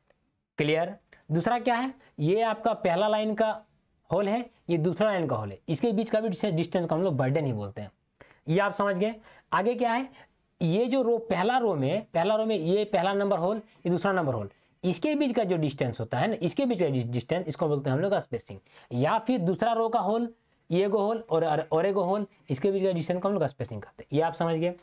क्लियर? दूसरा क्या है? ये आपका पहला लाइन का होल है, ये दूसरा लाइन का होल है, इसके बीच का भी डिस्टेंस को हम लोग बर्डन ही बोलते हैं। ये आप समझ गए। आगे क्या है? ये जो रो, पहला रो में ये पहला नंबर होल, ये दूसरा नंबर होल, इसके बीच का जो डिस्टेंस होता है ना, इसके बीच का डिस्टेंस, इसको बोलते हैं हम लोग का स्पेसिंग। या फिर दूसरा रो का होल, ये गो होल और एगो होल, इसके बीच का डिस्टेंस को हम लोग स्पेसिंग कहते हैं। ये आप समझ गए।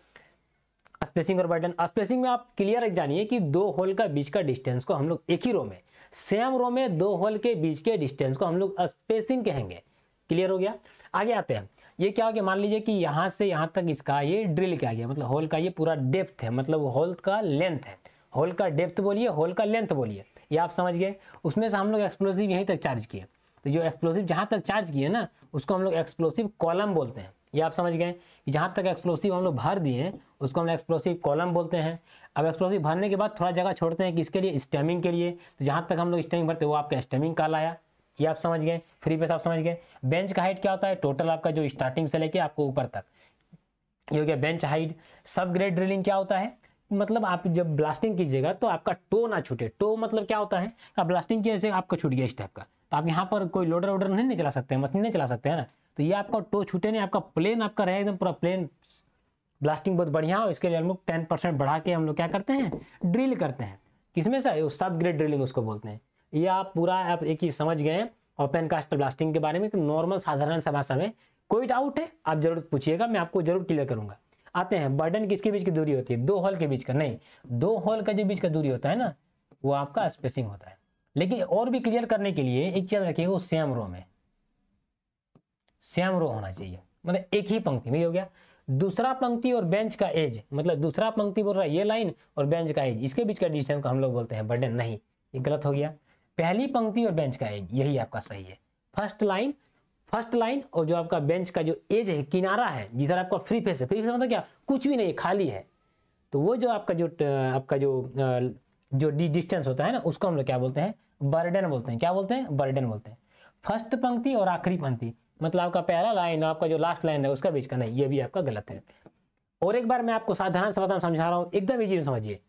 स्पेसिंग और बर्डन। स्पेसिंग में आप क्लियर जानिए कि 2 होल का बीच का डिस्टेंस को हम लोग एक ही रो में, सेम रो में 2 होल के बीच के डिस्टेंस को हम लोग स्पेसिंग कहेंगे। क्लियर हो गया। आगे आते हैं। ये क्या हो गया? मान लीजिए कि यहां से यहां तक इसका ये ड्रिल किया गया, मतलब होल का ये पूरा डेप्थ है, मतलब होल का लेंथ है। होल का डेप्थ बोलिए, होल का लेंथ बोलिए, ये आप समझ गए। उसमें से हम लोग एक्सप्लोसिव यहीं तक चार्ज किए, तो जो एक्सप्लोसिव जहां तक चार्ज किए ना, उसको हम लोग एक्सप्लोसिव कॉलम बोलते हैं। ये आप समझ गए कि जहाँ तक एक्सप्लोसिव हम लोग भर दिए उसको हम एक्सप्लोसिव कॉलम बोलते हैं। अब एक्सप्लोसिव भरने के बाद थोड़ा जगह छोड़ते हैं किसके लिए? स्टेमिंग के लिए। तो जहाँ तक हम लोग स्टेमिंग भरते हैं वो आपका स्टेमिंग कहलाया। ये आप समझ गए। फ्री फेस आप समझ गए। बेंच का हाइट क्या होता है? टोटल आपका जो स्टार्टिंग से लेके आपको ऊपर तक, ये हो गया बेंच हाइट। सब ग्रेड ड्रिलिंग क्या होता है? मतलब आप जब ब्लास्टिंग कीजिएगा तो आपका टो ना छूटे। टो मतलब क्या होता है? आप ब्लास्टिंग किए, जैसे आपका छूट गया इस टाइप का, तो आप यहाँ पर कोई लोडर वोडर नहीं चला सकते हैं, मशीन नहीं चला सकते हैं ना, तो ये आपका टो छूटे नहीं, आपका प्लेन आपका रहे एकदम पूरा प्लेन। ब्लास्टिंग बहुत बढ़िया हो, इसके लिए हम लोग 10% बढ़ा के हम लोग क्या करते हैं? ड्रिल करते हैं। किसमें से? सब ग्रेड ड्रिलिंग उसको बोलते हैं। ये आप पूरा आप एक ही समझ गए ओपन कास्ट ब्लास्टिंग के बारे में, नॉर्मल साधारण सा भाषा में। कोई डाउट है आप जरूर पूछिएगा, मैं आपको जरूर क्लियर करूंगा। आते हैं, बर्डन किसके बीच की दूरी होती है? 2 होल के बीच का नहीं, 2 होल का जो बीच का दूरी होता है ना, वो आपका स्पेसिंग होता है। लेकिन और भी क्लियर करने के लिए एक चीज रखिएगा, वो सेम रो में, सेम रो होना चाहिए, मतलब एक ही पंक्ति में। हो गया। दूसरा पंक्ति और बेंच का एज, मतलब दूसरा पंक्ति बोल रहा है ये लाइन और बेंच का एज, इसके बीच का डिस्टेंस को हम लोग बोलते हैं बर्डन। नहीं, ये गलत हो गया। पहली पंक्ति और बेंच का एज, यही आपका सही है। फर्स्ट लाइन और जो आपका बेंच का जो एज है, किनारा है, जिधर आपका फ्री फेस है, फ्री फेस मतलब क्या, कुछ भी नहीं है, खाली है, तो वो जो आपका जो डिस्टेंस होता है ना, उसको हम लोग क्या बोलते हैं, बर्डन बोलते हैं। क्या बोलते हैं, बर्डन बोलते हैं। फर्स्ट पंक्ति और आखिरी पंक्ति मतलब आपका पहला लाइन और आपका जो लास्ट लाइन है उसका बीच का नहीं, ये भी आपका गलत है। और एक बार मैं आपको साधारण समझा रहा हूँ, एकदम इजी में समझिए।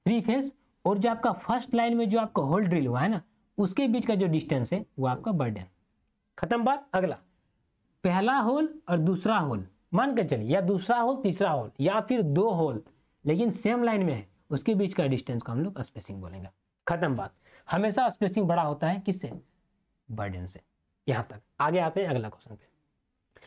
फ्री फेस और जो आपका फर्स्ट लाइन में जो आपका होल ड्रिल हुआ है ना, उसके बीच का जो डिस्टेंस है वो आपका बर्डन। खत्म बात। अगला, पहला होल और दूसरा होल मान के चलिए, या दूसरा होल तीसरा होल, या फिर दो होल लेकिन सेम लाइन में है, उसके बीच का डिस्टेंस को हम लोग स्पेसिंग बोलेंगे। खत्म बात। हमेशा स्पेसिंग बड़ा होता है किससे, बर्डन से। यहां तक। आगे आते हैं अगला क्वेश्चन पे।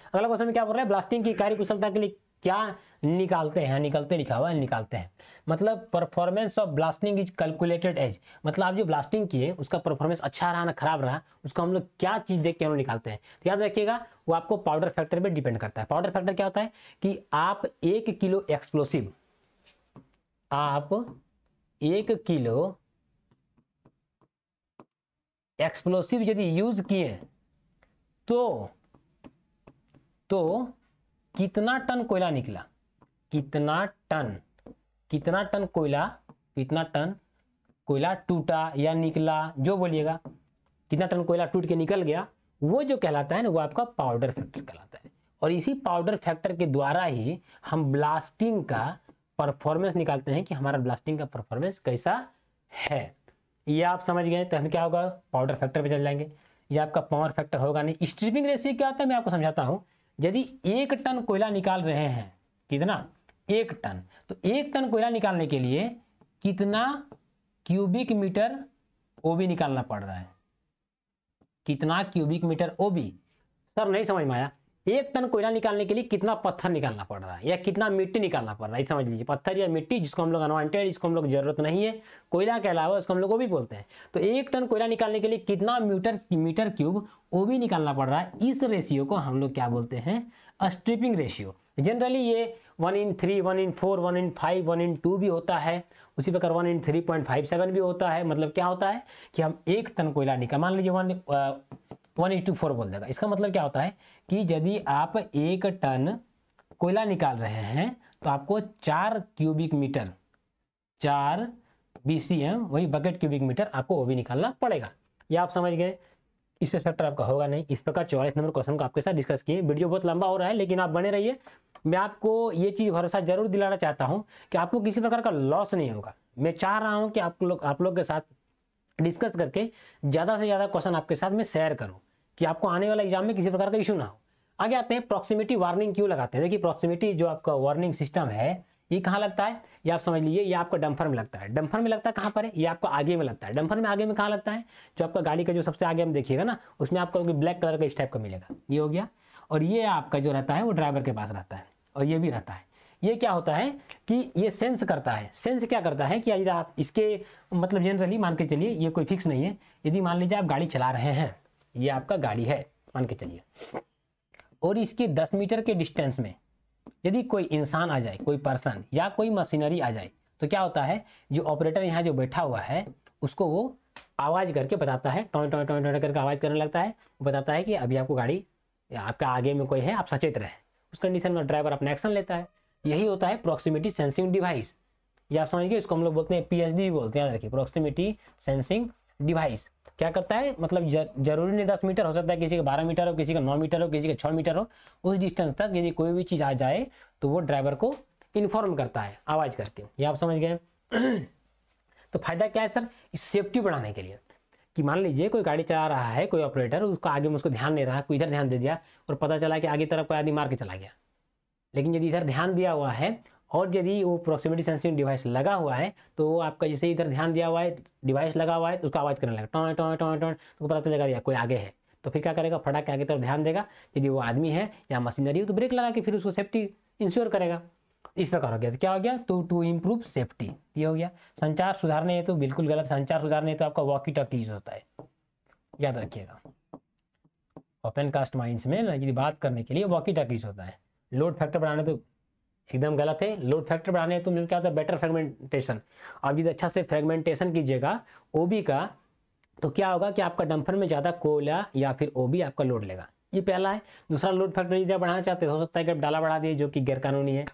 अगला क्वेश्चन में क्या बोल रहा है, ब्लास्टिंग की कार्यकुशलता के लिए क्या निकालते हैं, निकलते लिखा हुआ है, निकालते हैं मतलब performance of blasting is calculated as, मतलब आप जो ब्लास्टिंग किए उसका परफॉर्मेंस अच्छा रहा ना खराब रहा, उसको हम लोग क्या चीज देख के हम लोग निकालते हैं। तो याद रखिएगा वो आपको पाउडर फैक्टर पे डिपेंड करता है। पाउडर फैक्टर क्या होता है कि आप 1 किलो एक्सप्लोसिव, आप 1 किलो एक्सप्लोसिव यदि यूज किए तो कितना टन कोयला निकला, कितना टन कोयला टूटा या निकला, जो बोलिएगा, कितना टन कोयला टूट के निकल गया, वो जो कहलाता है ना, वो आपका पाउडर फैक्टर कहलाता है। और इसी पाउडर फैक्टर के द्वारा ही हम ब्लास्टिंग का परफॉर्मेंस निकालते हैं कि हमारा ब्लास्टिंग का परफॉर्मेंस कैसा है। ये आप समझ गए। तो हम क्या होगा, पाउडर फैक्टर पे चल जाएंगे। ये आपका पावर फैक्टर होगा नहीं। स्ट्रिपिंग रेशियो क्या होता है मैं आपको समझाता हूं। यदि 1 टन कोयला निकाल रहे हैं, कितना, 1 टन, तो 1 टन कोयला निकालने के लिए कितना क्यूबिक मीटर ओबी निकालना पड़ रहा है, कितना क्यूबिक मीटर ओबी। सर नहीं समझ में आया। 1 टन कोयला निकालने के लिए कितना पत्थर निकालना पड़ रहा है या कितना मिट्टी निकालना पड़ रहा है, समझ लीजिए। पत्थर या मिट्टी जिसको हम लोग अनवांटेड, जिसको हम लोग जरूरत नहीं है, कोयला के अलावा उसको हम लोग ओबी बोलते हैं। तो 1 टन कोयला निकालने के लिए कितना मीटर क्यूब ओबी निकालना पड़ रहा है, इस रेशियो को हम लोग क्या बोलते हैं, स्ट्रिपिंग रेशियो। जनरली ये 1:3, 1:4, 1:5, 1:2 भी होता है। उसी प्रकार 1:3.57 भी होता है। मतलब क्या होता है कि हम 1 टन कोयला निकाल, मान लीजिए 1:4 बोल देगा। इसका मतलब क्या होता है कि यदि आप 1 टन कोयला निकाल रहे हैं तो आपको 4 क्यूबिक मीटर, 4 BCM, वही बकेट क्यूबिक मीटर आपको वो भी निकालना पड़ेगा। ये आप समझ गए। इस पे फैक्टर आपका होगा नहीं। इस प्रकार 44 नंबर क्वेश्चन को आपके साथ डिस्कस किए। वीडियो बहुत लंबा हो रहा है लेकिन आप बने रहिए। मैं आपको ये चीज़ भरोसा जरूर दिलाना चाहता हूँ कि आपको किसी प्रकार का लॉस नहीं होगा। मैं चाह रहा हूँ कि आप लोग के साथ डिस्कस करके ज़्यादा से ज़्यादा क्वेश्चन आपके साथ में शेयर करूँ कि आपको आने वाला एग्जाम में किसी प्रकार का इशू ना हो। आगे आते हैं, प्रॉक्सिमिटी वार्निंग क्यों लगाते हैं। देखिए प्रॉक्सिमिटी जो आपका वार्निंग सिस्टम है ये कहाँ लगता है, ये आप समझ लीजिए। ये आपका डंफर में लगता है। डंफर में लगता है कहाँ पर है, ये आपका आगे में लगता है। डंफर में आगे में कहाँ लगता है, जो आपका गाड़ी का जो सबसे आगे हम देखिएगा ना, उसमें आपको ब्लैक कलर का इस टाइप का मिलेगा। ये हो गया। और ये आपका जो रहता है वो ड्राइवर के पास रहता है, और ये भी रहता है। ये क्या होता है कि ये सेंस करता है। सेंस क्या करता है कि यदि आप इसके मतलब जनरली मान के चलिए, ये कोई फिक्स नहीं है। यदि मान लीजिए आप गाड़ी चला रहे हैं, ये आपका गाड़ी है मान के चलिए, और इसके 10 मीटर के डिस्टेंस में यदि कोई इंसान आ जाए, कोई पर्सन या कोई मशीनरी आ जाए, तो क्या होता है, जो ऑपरेटर यहाँ जो बैठा हुआ है उसको वो आवाज़ करके बताता है, टॉय टॉय टॉय टॉय करके आवाज़ करने लगता है। वो बताता है कि अभी आपको गाड़ी, आपका आगे में कोई है, आप सचेत रहें। उस कंडीशन में ड्राइवर अपना एक्शन लेता है। यही होता है प्रॉक्सिमिटी सेंसिंग डिवाइस। ये आप समझिए। इसको हम लोग बोलते हैं PSD भी बोलते हैं, याद रखिए, प्रॉक्सिमिटी सेंसिंग डिवाइस। क्या करता है, मतलब जरूरी नहीं 10 मीटर हो सकता है, किसी का 12 मीटर हो, किसी का 9 मीटर हो, किसी का 6 मीटर हो। उस डिस्टेंस तक यदि कोई भी चीज़ आ जाए तो वो ड्राइवर को इन्फॉर्म करता है आवाज़ करके। ये आप समझ गए। तो फायदा क्या है सर, इस सेफ्टी बढ़ाने के लिए कि मान लीजिए कोई गाड़ी चला रहा है, कोई ऑपरेटर, उसका आगे में उसको ध्यान नहीं रहा, कोई इधर ध्यान दे दिया और पता चला कि आगे तरफ कोई आदमी मार के चला गया। लेकिन यदि इधर ध्यान दिया हुआ है और यदि वो प्रॉक्सिमिटी सेंसिंग डिवाइस लगा हुआ है, तो वो आपका जैसे इधर ध्यान दिया हुआ है, डिवाइस लगा हुआ है, तो उसका आवाज़ करने लगा, टॉय टॉय टॉय टॉय, तो पता चलेगा या कोई आगे है। तो फिर क्या करेगा, फटाक के आगे तरफ ध्यान देगा। यदि वो आदमी है या मशीनरी हो तो ब्रेक लगा के फिर उसको सेफ्टी इंश्योर करेगा। इस प्रकार हो गया। तो क्या हो गया, टू इम्प्रूव सेफ्टी, ये हो गया। संचार सुधारने हेतु बिल्कुल गलत। संचार सुधारने हेतु आपका वॉकी टॉकी यूज होता है, याद रखिएगा। ओपन कास्ट माइंस में यदि बात करने के लिए वॉकी टॉकी यूज होता है। लोड फैक्टर बढ़ाने तो एकदम गलत है। लोड फैक्टर बढ़ाने है तो क्या होता है, बेटर फ्रेगमेंटेशन। अब यदि अच्छा से फ्रेगमेंटेशन कीजिएगा ओबी का तो क्या होगा कि आपका डंपर में ज़्यादा कोयला या फिर ओबी आपका लोड लेगा। ये पहला है। दूसरा, लोड फैक्टर यदि आप बढ़ाना चाहते हो सकता है कि आप डाला बढ़ा दिए, जो कि गैरकानूनी है,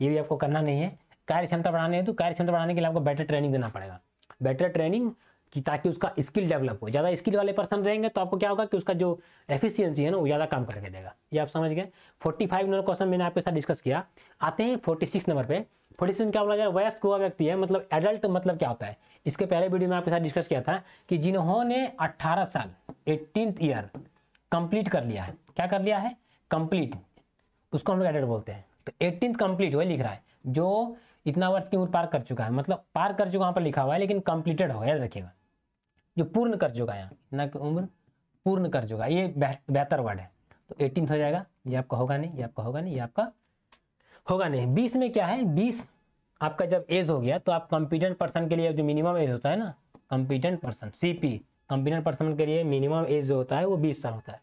ये भी आपको करना नहीं है। कार्य क्षमता बढ़ाने है तो कार्य क्षमता बढ़ाने के लिए आपको बेटर ट्रेनिंग देना पड़ेगा, बेटर ट्रेनिंग कि ताकि उसका स्किल डेवलप हो। ज़्यादा स्किल वाले पर्सन रहेंगे तो आपको क्या होगा कि उसका जो एफिशिएंसी है ना वो ज़्यादा काम करके देगा। ये आप समझ गए। 45 नंबर क्वेश्चन मैंने आपके साथ डिस्कस किया। आते हैं 46 नंबर पे। 46 क्या बोला जाए, वयस्क हुआ व्यक्ति है, मतलब एडल्ट मतलब क्या होता है। इसके पहले वीडियो में आपके साथ डिस्कस किया था कि जिन्होंने 18 साल 18th ईयर कंप्लीट कर लिया है। क्या कर लिया है, कंप्लीट, उसको हम लोग एडल्ट बोलते हैं। तो 18th कंप्लीट वही लिख रहा है जो इतना वर्ष की उम्र पार कर चुका है, मतलब पार कर चुका वहाँ पर लिखा हुआ है लेकिन कंप्लीटेड होगा, याद रखिएगा। जो पूर्ण कर चुका है, यहाँ इतना की उम्र पूर्ण कर चुका, ये बेहतर वर्ड है। तो 18th हो जाएगा। ये आपका होगा नहीं, ये आपका होगा नहीं, ये आपका होगा नहीं। 20 में क्या है, 20 आपका जब एज हो गया तो आप कॉम्पिटेंट पर्सन के लिए जो मिनिमम एज होता है ना, competent person CP, competent person के लिए मिनिमम एज जो होता है वो 20 साल होता है।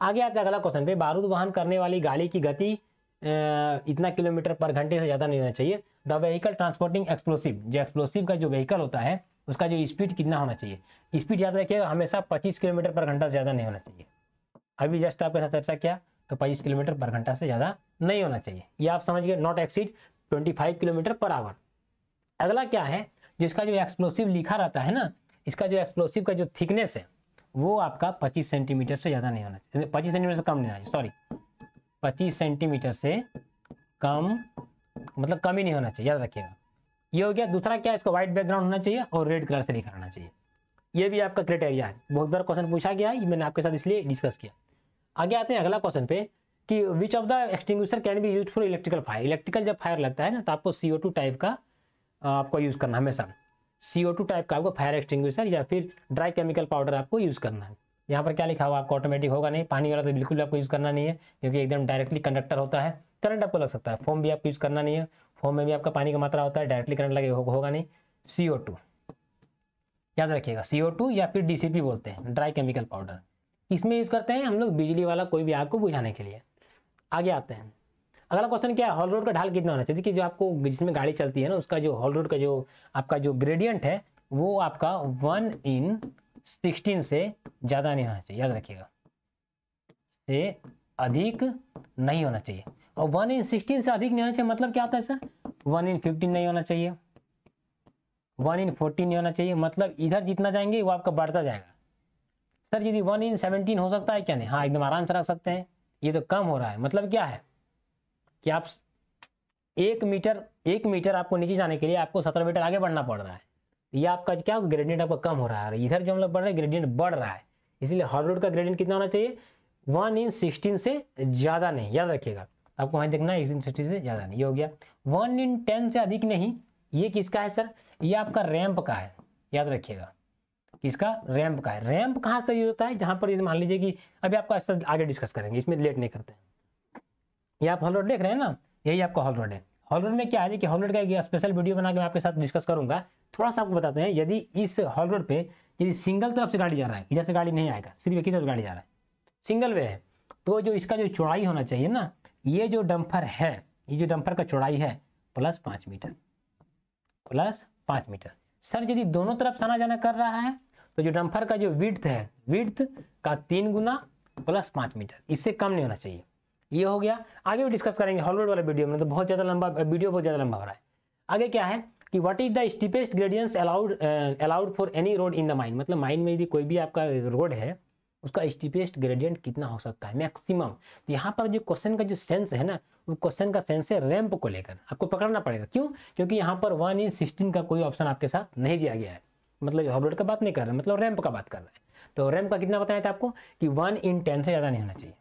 आगे आता है अगला क्वेश्चन पे, बारूद वहन करने वाली गाड़ी की गति इतना किलोमीटर पर घंटे से ज़्यादा नहीं होना चाहिए। द व्हीकल ट्रांसपोर्टिंग एक्सप्लोसिव, जो एक्सप्लोसिव का जो व्हीकल होता है उसका जो स्पीड कितना होना चाहिए, स्पीड याद रखिएगा हमेशा 25 किलोमीटर पर घंटा से ज़्यादा नहीं होना चाहिए। अभी जस्ट आपके साथ चर्चा किया तो 25 किलोमीटर पर घंटा से ज़्यादा नहीं होना चाहिए, ये आप समझ गए। Not exceed 25 kilometre per hour. अगला क्या है, जिसका जो एक्सप्लोसिव लिखा रहता है ना, इसका जो एक्सप्लोसिव का जो थिकनेस है वो आपका 25 सेंटीमीटर से ज़्यादा नहीं होना चाहिए, 25 सेंटीमीटर से कम नहीं होना चाहिए, सॉरी 25 सेंटीमीटर से कम, मतलब कम ही नहीं होना चाहिए, याद रखिएगा। ये हो गया। दूसरा क्या है, इसका व्हाइट बैकग्राउंड होना चाहिए और रेड कलर से लिखा रहना चाहिए। ये भी आपका क्राइटेरिया है, बहुत बार क्वेश्चन पूछा गया है, ये मैंने आपके साथ इसलिए डिस्कस किया। आगे आते हैं अगला क्वेश्चन पे कि which of the extinguisher can be used for electrical fire. Electrical जब फायर लगता है ना तो आपको CO2 टाइप का आपको यूज़ करना, हमेशा CO2 टाइप का आपको फायर एक्सटिंग्विशर या फिर ड्राई केमिकल पाउडर आपको यूज़ करना है। यहाँ पर क्या लिखा हुआ आपको, ऑटोमेटिक होगा नहीं, पानी वाला तो बिल्कुल आपको यूज़ करना नहीं है क्योंकि एकदम डायरेक्टली कंडक्टर होता है, करंट आपको लग सकता है। फोम भी आपको यूज़ करना नहीं है, फोम में भी आपका पानी का मात्रा होता है, डायरेक्टली करंट लगे होगा नहीं। CO2 याद रखिएगा, CO2 या फिर DCP बोलते हैं, ड्राई केमिकल पाउडर। इसमें यूज़ करते हैं हम लोग बिजली वाला कोई भी आग को बुझाने के लिए। आगे आते हैं, अगला क्वेश्चन क्या है, हॉल रोड का ढाल कितना होना चाहिए। देखिए जो आपको जिसमें गाड़ी चलती है ना उसका जो हॉल रोड का जो आपका जो ग्रेडियंट है वो आपका 1/16 से ज़्यादा नहीं होना चाहिए, याद रखिएगा, से अधिक नहीं होना चाहिए। और 1/16 से अधिक नहीं होना चाहिए मतलब क्या होता है सर, 1/15 नहीं होना चाहिए, 1/14 नहीं होना चाहिए, मतलब इधर जितना जाएंगे वो आपका बढ़ता जाएगा। सर यदि 1/17 हो सकता है क्या, नहीं, हाँ एकदम आराम से रख सकते हैं। ये तो कम हो रहा है, मतलब क्या है कि आप 1 मीटर आपको नीचे जाने के लिए आपको 17 मीटर आगे बढ़ना पड़ रहा है। ये आपका क्या ग्रेडियंट आपका कम हो रहा है, इधर जो हम लोग बढ़ रहे हैं ग्रेडियंट बढ़ रहा है। इसलिए हॉल रोड का ग्रेडियंट कितना होना चाहिए, 1/16 से ज़्यादा नहीं, याद रखिएगा। आपको वहाँ देखना है 1/16 से ज़्यादा नहीं, ये हो गया। 1/10 से अधिक नहीं, ये किसका है सर, ये आपका रैंप का है, याद रखिएगा, किसका, रैंप का है। रैंप कहाँ से यूज होता है, जहाँ पर मान लीजिए कि अभी आपका इस आगे डिस्कस करेंगे, इसमें लेट नहीं करते हैं। ये आप हॉल रोड देख रहे हैं ना, यही आपका हॉल रोड है। हॉल रोड में क्या है कि हॉल रोड का एक स्पेशल वीडियो बना के मैं आपके साथ डिस्कस करूंगा। थोड़ा सा आपको बताते हैं, यदि इस हॉल रोड पे यदि सिंगल तरफ से गाड़ी जा रहा है, इधर से गाड़ी नहीं आएगा, सिर्फ एक ही तरफ गाड़ी जा रहा है, सिंगल वे है, तो जो इसका जो चौड़ाई होना चाहिए ना, ये जो डंपर है, ये जो डंपर का चौड़ाई है +5 मीटर, +5 मीटर। सर यदि दोनों तरफ आना जाना कर रहा है तो जो डंपर का जो विड्थ है, विड्थ का 3 गुना +5 मीटर, इससे कम नहीं होना चाहिए। ये हो गया। आगे भी डिस्कस करेंगे हॉल रोड वाले वीडियो में, तो बहुत ज़्यादा लंबा वीडियो, बहुत ज़्यादा लंबा हो रहा है। आगे क्या है कि what is the steepest gradients allowed for any road in the mine, मतलब माइन में यदि कोई भी आपका रोड है उसका स्टीपेस्ट ग्रेडियंट कितना हो सकता है, मैक्सिमम। तो यहाँ पर जो क्वेश्चन का जो सेंस है ना, वो क्वेश्चन का सेंस है रैंप को लेकर, आपको पकड़ना पड़ेगा। क्यों, क्योंकि यहाँ पर 1/16 का कोई ऑप्शन आपके साथ नहीं दिया गया है, मतलब हॉल रोड का बात नहीं कर रहे, मतलब रैंप का बात कर रहे हैं। तो रैंप का कितना बताया था आपको कि 1/10 से ज़्यादा नहीं होना चाहिए,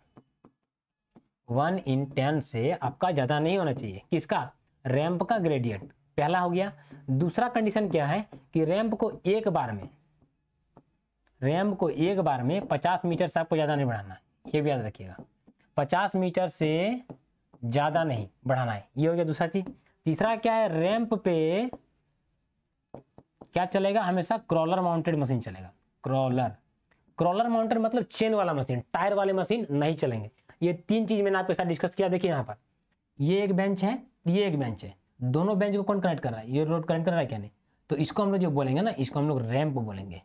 1/10 से आपका ज़्यादा नहीं होना चाहिए, किसका, रैंप का ग्रेडियंट, पहला हो गया। दूसरा कंडीशन क्या है कि रैंप को एक बार में 50 मीटर से आपको ज़्यादा नहीं बढ़ाना है, ये भी याद रखिएगा, 50 मीटर से ज़्यादा नहीं बढ़ाना है, ये हो गया दूसरा चीज। तीसरा क्या है, रैंप पे क्या चलेगा, हमेशा क्रॉलर माउंटेड मशीन चलेगा, क्रॉलर माउंटेड मतलब चेन वाला मशीन, टायर वाले मशीन नहीं चलेंगे। ये 3 चीज मैंने आपके साथ डिस्कस किया। देखिए यहाँ पर ये एक बेंच है, ये एक बेंच है, दोनों बेंच को कौन कनेक्ट कर रहा है, ये रोड कनेक्ट कर रहा है क्या नहीं, तो इसको हम लोग जो बोलेंगे ना, इसको हम लोग रैंप बोलेंगे।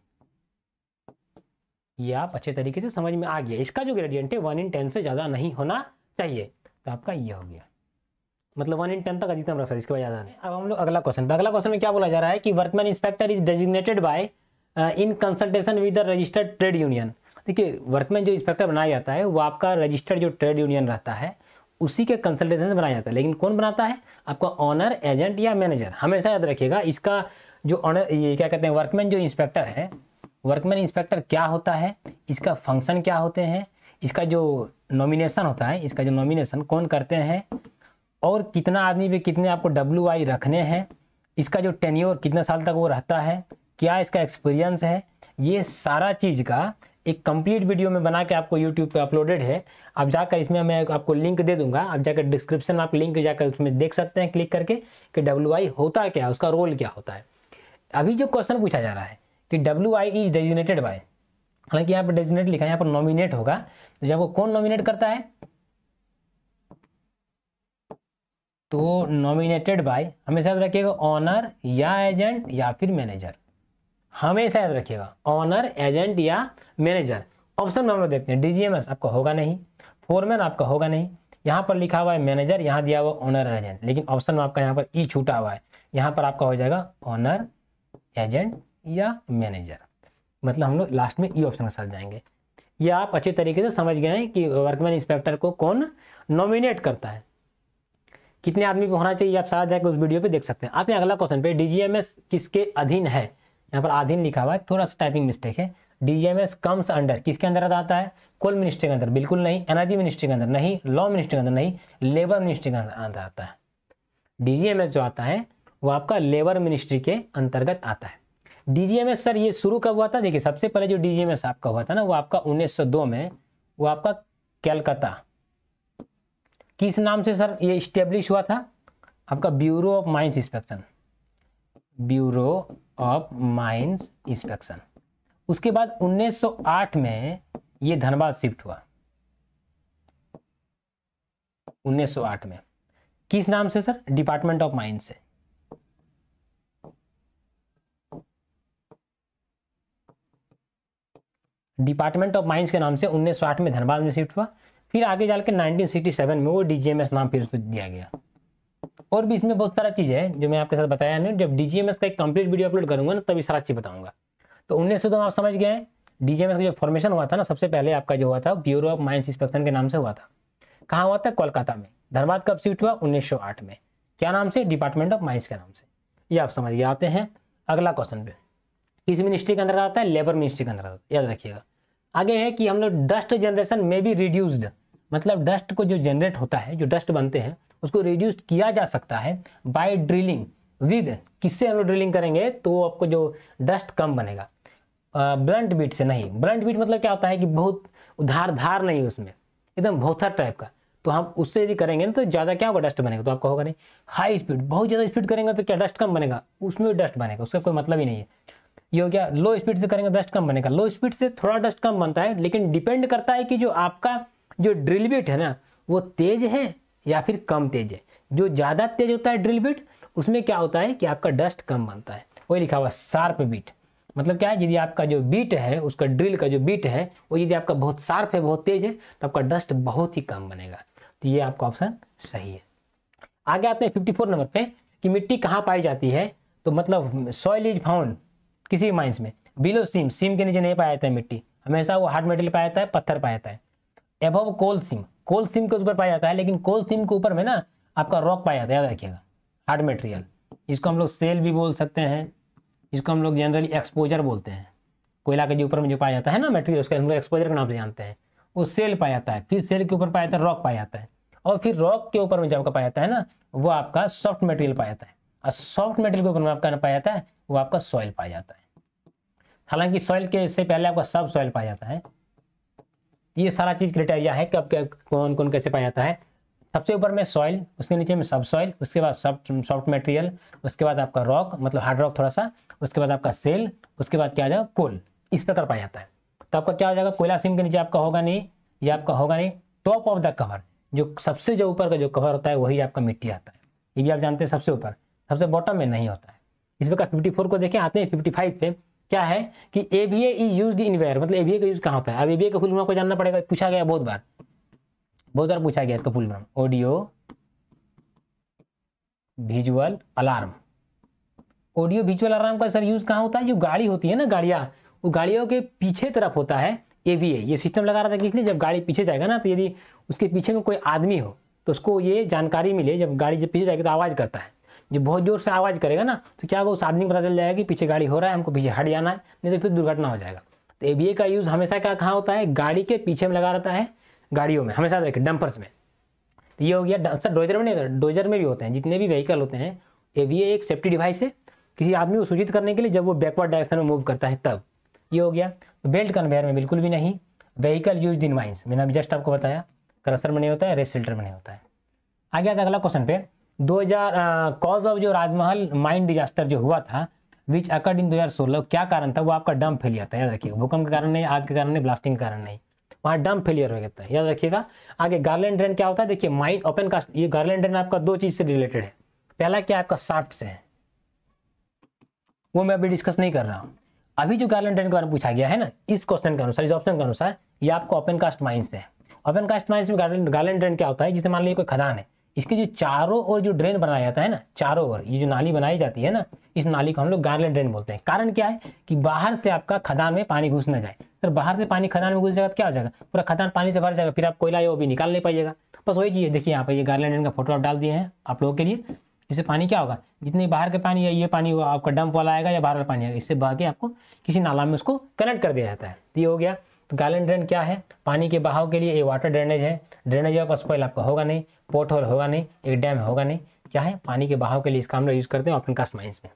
ये आप अच्छे तरीके से समझ में आ गया। इसका जो ग्रेडियंट है 1/10 से ज़्यादा नहीं होना चाहिए, तो आपका ये हो गया, मतलब 1/10 तक अधिकतम रख सकते, इसके बाद ज़्यादा नहीं। अब हम लोग अगला क्वेश्चन पे, अगला क्वेश्चन में क्या बोला जा रहा है कि workman inspector is designated by in consultation with the registered trade union. देखिए वर्कमैन जो इंस्पेक्टर बनाया जाता है वो आपका रजिस्टर्ड जो ट्रेड यूनियन रहता है उसी के कंसल्टेशन से बनाया जाता है, लेकिन कौन बनाता है, आपका ऑनर, एजेंट या मैनेजर। हमेशा याद रखिएगा इसका जो ऑनर, ये क्या कहते हैं, वर्कमैन जो इंस्पेक्टर है, वर्कमैन इंस्पेक्टर क्या होता है, इसका फंक्शन क्या होते हैं, इसका जो नॉमिनेशन होता है, इसका जो नॉमिनेशन कौन करते हैं, और कितना आदमी पे कितने आपको WI रखने हैं, इसका जो टेन्योर कितने साल तक वो रहता है, क्या इसका एक्सपीरियंस है, ये सारा चीज़ का एक कंप्लीट वीडियो में बना के आपको यूट्यूब पे अपलोडेड है। आप जाकर इसमें मैं आपको लिंक दे दूंगा, आप जाकर डिस्क्रिप्शन में आप लिंक जाकर उसमें देख सकते हैं क्लिक करके कि WI होता क्या है, उसका रोल क्या होता है। अभी जो क्वेश्चन पूछा जा रहा है कि WI इज डेजिग्नेटेड बाय, हालांकि यहाँ पर डेजिग्नेट लिखा है, यहाँ पर नॉमिनेट होगा, तो जब वो कौन नॉमिनेट करता है, तो नॉमिनेटेड बाय हमेशा याद रखिएगा ऑनर या एजेंट या फिर मैनेजर, हमेशा याद रखिएगा ऑनर, एजेंट या मैनेजर। ऑप्शन में हम लोग देखते हैं DGMS आपका होगा नहीं, फोरमैन आपका होगा नहीं, यहाँ पर लिखा हुआ है मैनेजर, यहाँ दिया हुआ ऑनर एजेंट, लेकिन ऑप्शन में आपका यहाँ पर ई छूटा हुआ है, यहाँ पर आपका हो जाएगा ऑनर, एजेंट या मैनेजर, मतलब हम लोग लास्ट में ई ऑप्शन के साथ जाएंगे। ये आप अच्छे तरीके से समझ गए हैं कि वर्कमैन इंस्पेक्टर को कौन नॉमिनेट करता है, कितने आदमी को होना चाहिए, आप साथ जाकर उस वीडियो पे देख सकते हैं। आप अगला क्वेश्चन पे DGMS किसके अधीन है, यहाँ पर अधीन लिखा हुआ है, थोड़ा सा टाइपिंग मिस्टेक है। DGMS कम्स अंडर, किसके अंदर आता है, कोल मिनिस्ट्री के अंदर, बिल्कुल नहीं, एनर्जी मिनिस्ट्री के अंदर नहीं, लॉ मिनिस्ट्री के अंदर नहीं, लेबर मिनिस्ट्री के अंदर आता है। DGMS जो आता है वो आपका लेबर मिनिस्ट्री के अंतर्गत आता है। DGMS सर ये शुरू कब हुआ था, देखिए सबसे पहले जो DGMS आपका हुआ था ना वो आपका 1902 में, वो आपका कलकत्ता, किस नाम से सर ये स्टेब्लिश हुआ था, आपका bureau of mines inspection, bureau of mines inspection. उसके बाद 1908 में ये धनबाद शिफ्ट हुआ, 1908 में, किस नाम से सर, डिपार्टमेंट ऑफ माइंस से। डिपार्टमेंट ऑफ माइंस के नाम से 1908 में धनबाद में शिफ्ट हुआ, फिर आगे चल के 1967 में वो DGMS नाम फिर दिया गया। और भी इसमें बहुत सारा चीज़ है जो मैं आपके साथ बताया नहीं, जब DGMS का एक कंप्लीट वीडियो अपलोड करूंगा ना तभी सारा चीज़ बताऊंगा। तो 1902 में आप समझ गए हैं, DGMS का जो फॉर्मेशन हुआ था ना सबसे पहले आपका जो हुआ था ब्यूरो ऑफ माइंस इंस्पेक्शन के नाम से हुआ था। कहाँ हुआ था, कोलकाता में। धनबाद कब शिफ्ट हुआ, 1908 में, क्या नाम से, डिपार्टमेंट ऑफ माइंस के नाम से। ये आप समझ गए। आते हैं अगला क्वेश्चन पे, किस मिनिस्ट्री के अंदर आता है, लेबर मिनिस्ट्री के अंदर आता है, याद रखिएगा। आगे है कि हम लोग डस्ट जनरेशन में भी रिड्यूस्ड, मतलब डस्ट को जो जनरेट होता है, जो डस्ट बनते हैं उसको रिड्यूस किया जा सकता है बाय ड्रिलिंग विद, किससे हम लोग ड्रिलिंग करेंगे तो आपको जो डस्ट कम बनेगा, ब्लंट बीट से नहीं। ब्लंट बीट मतलब क्या होता है कि बहुत धार नहीं उसमें, एकदम भौथर टाइप का, तो हम उससे यदि करेंगे ना तो ज़्यादा क्या होगा, डस्ट बनेगा। तो आपका होगा नहीं। हाई स्पीड, बहुत ज़्यादा स्पीड करेंगे तो क्या डस्ट कम बनेगा, उसमें भी डस्ट बनेगा, उसका कोई मतलब ही नहीं है। ये हो गया। लो स्पीड से करेंगे डस्ट कम बनेगा, लो स्पीड से थोड़ा डस्ट कम बनता है, लेकिन डिपेंड करता है कि जो आपका जो ड्रिल बिट है ना वो तेज है या फिर कम तेज है। जो ज़्यादा तेज होता है ड्रिल बिट, उसमें क्या होता है कि आपका डस्ट कम बनता है। वही लिखा हुआ शार्प बीट, मतलब क्या है, यदि आपका जो बीट है उसका ड्रिल का जो बीट है वो यदि आपका बहुत शार्प है, बहुत तेज है, तो आपका डस्ट बहुत ही कम बनेगा। तो ये आपका ऑप्शन सही है। आगे आते हैं 54 नंबर पे कि मिट्टी कहाँ पाई जाती है, तो मतलब सॉइल इज फाउंड किसी माइंस में बिलो सीम, सीम के नीचे नहीं पाया जाता है मिट्टी, हमेशा वो हार्ड मेटेरियल पाया जाता है, पत्थर पाया जाता है। एबव कोल सीम, कोल सीम के ऊपर पाया जाता है, लेकिन कोल सीम के ऊपर में ना आपका रॉक पाया जाता है, याद रखिएगा, हार्ड मटेरियल। इसको हम लोग सेल भी बोल सकते हैं, इसको हम लोग जनरली एक्सपोजर बोलते हैं। कोयला के जो ऊपर में जो पाया जाता है ना मटेरियल, उसका हम लोग एक्सपोजर के नाम से जानते हैं। वो सेल पाया जाता है, फिर सेल के ऊपर पाया जाता है रॉक पाया जाता है, और फिर रॉक के ऊपर में जब आपका पाया जाता है ना वो आपका सॉफ्ट मटेरियल पाया जाता है, और सॉफ्ट मटेरियल के ऊपर में आपका पाया जाता है वो आपका सॉइल पाया जाता है। हालांकि सॉइल के से पहले आपका सब सॉइल पाया जाता है। ये सारा चीज क्राइटेरिया है कब कौन कौन कैसे पाया जाता है। सबसे ऊपर में सॉइल, उसके नीचे में सब सॉइल, उसके बाद सॉफ्ट मटेरियल, उसके बाद आपका रॉक मतलब हार्ड रॉक थोड़ा सा, उसके बाद आपका सेल, उसके बाद क्या आ जाएगा कोल, इस प्रकार पाया जाता है। तो आपका क्या हो जाएगा, कोयला सीम के नीचे आपका होगा नहीं, ये आपका होगा नहीं। टॉप ऑफ द कवर, जो सबसे जो ऊपर का जो कवर होता है वही आपका मिट्टी आता है, ये भी आप जानते हैं सबसे ऊपर, सबसे बॉटम में नहीं होता है। इस प्रकार 54 को देखें, आते हैं 55 पे। क्या है कि AVA is used in where, मतलब एवीए का यूज कहाँ होता है। अब एवीए का फुल फॉर्म को जानना पड़ेगा, पूछा गया बहुत बार पूछा गया इसका full form. Audio visual alarm. Audio visual alarm का सर यूज कहाँ होता है, जो गाड़ी होती है ना, गाड़ियाँ, वो गाड़ियों के पीछे तरफ होता है एवीए। ये सिस्टम लगा रहा था कि इसलिए जब गाड़ी पीछे जाएगा ना, तो यदि उसके पीछे में कोई आदमी हो तो उसको ये जानकारी मिले, जब गाड़ी जब पीछे जाएगी तो आवाज़ करता है, जो बहुत जोर से आवाज़ करेगा ना, तो क्या होगा, उस आदमी को पता चल जाएगा कि पीछे गाड़ी हो रहा है, हमको पीछे हट जाना है, नहीं तो फिर दुर्घटना हो जाएगा। तो एवीए का यूज़ हमेशा क्या कहाँ होता है, गाड़ी के पीछे में लगा रहता है, गाड़ियों में हमेशा देखिए, डंपर्स में। तो ये हो गया सर। डोजर में नहीं होता, डोजर में भी होते हैं, जितने भी व्हीकल होते हैं। एवीए एक सेफ्टी डिवाइस है किसी आदमी को सूचित करने के लिए, जब वो बैकवर्ड डायरेक्शन में मूव करता है तब। ये हो गया। तो बेल्ट कन्वेयर में बिल्कुल भी नहीं। व्हीकल यूज इन माइंस, मैंने अभी जस्ट आपको बताया, क्रशर में नहीं होता है, रेस शेल्टर में नहीं होता है। आ गया था अगला क्वेश्चन पे। 2000 कॉज ऑफ जो राजमहल माइन डिजास्टर जो हुआ था, विच अकर्ड इन 2016, क्या कारण था, वो आपका डंप फेलियर था। याद रखिएगा, भूकंप के कारण नहीं, आग के कारण नहीं, ब्लास्टिंग के कारण नहीं, वहाँ डंप फेलियर हो गया था, याद रखिएगा। आगे गार्लैंड ड्रेन क्या होता है, देखिए माइन ओपन कास्ट। ये गार्लैंड ड्रेन आपका दो चीज से रिलेटेड है। पहला क्या आपका शाफ्ट से है, वो मैं अभी डिस्कस नहीं कर रहा हूँ। अभी जो गार्लैंड ड्रेन के बारे में पूछा गया है ना, इस क्वेश्चन के अनुसार, इस ऑप्शन के अनुसार, ये आपको ओपन कास्ट माइंस है। ओपन कास्ट माइंस में गार्लैंड ड्रेन क्या होता है, जैसे मान लीजिए कोई खदान है, इसके जो चारों ओर जो ड्रेन बनाया जाता है ना, चारों ओर ये जो नाली बनाई जाती है ना, इस नाली को हम लोग गार्लैंड ड्रेन बोलते हैं। कारण क्या है कि बाहर से आपका खदान में पानी घुस न जाए। सर बाहर से पानी खदान में घुस जाएगा तो क्या हो जाएगा, पूरा खदान पानी से भर जाएगा, फिर आप कोयला वो भी निकाल नहीं पाइएगा। बस वही चीज़ है। देखिए यहाँ पर ये गार्लैंड ड्रेन का फोटो आप डाल दिए हैं आप लोगों के लिए। इससे पानी क्या होगा, जितने बाहर के पानी है, ये पानी आपका डंप वाला आएगा या बाहर वाला पानी आएगा, इससे बह के आपको किसी नाला में उसको कनेक्ट कर दिया जाता है। तो ये हो गया। तो गार्लैंड ड्रेन क्या है, पानी के बहाव के लिए ये वाटर ड्रेनेज है। ड्रेनेज का स्पॉइल आपका होगा नहीं, पोर्ट होल होगा नहीं, एक डैम होगा नहीं, क्या है, पानी के बहाव के लिए इसका हम लोग यूज़ करते हैं ओपन कास्ट माइंस में,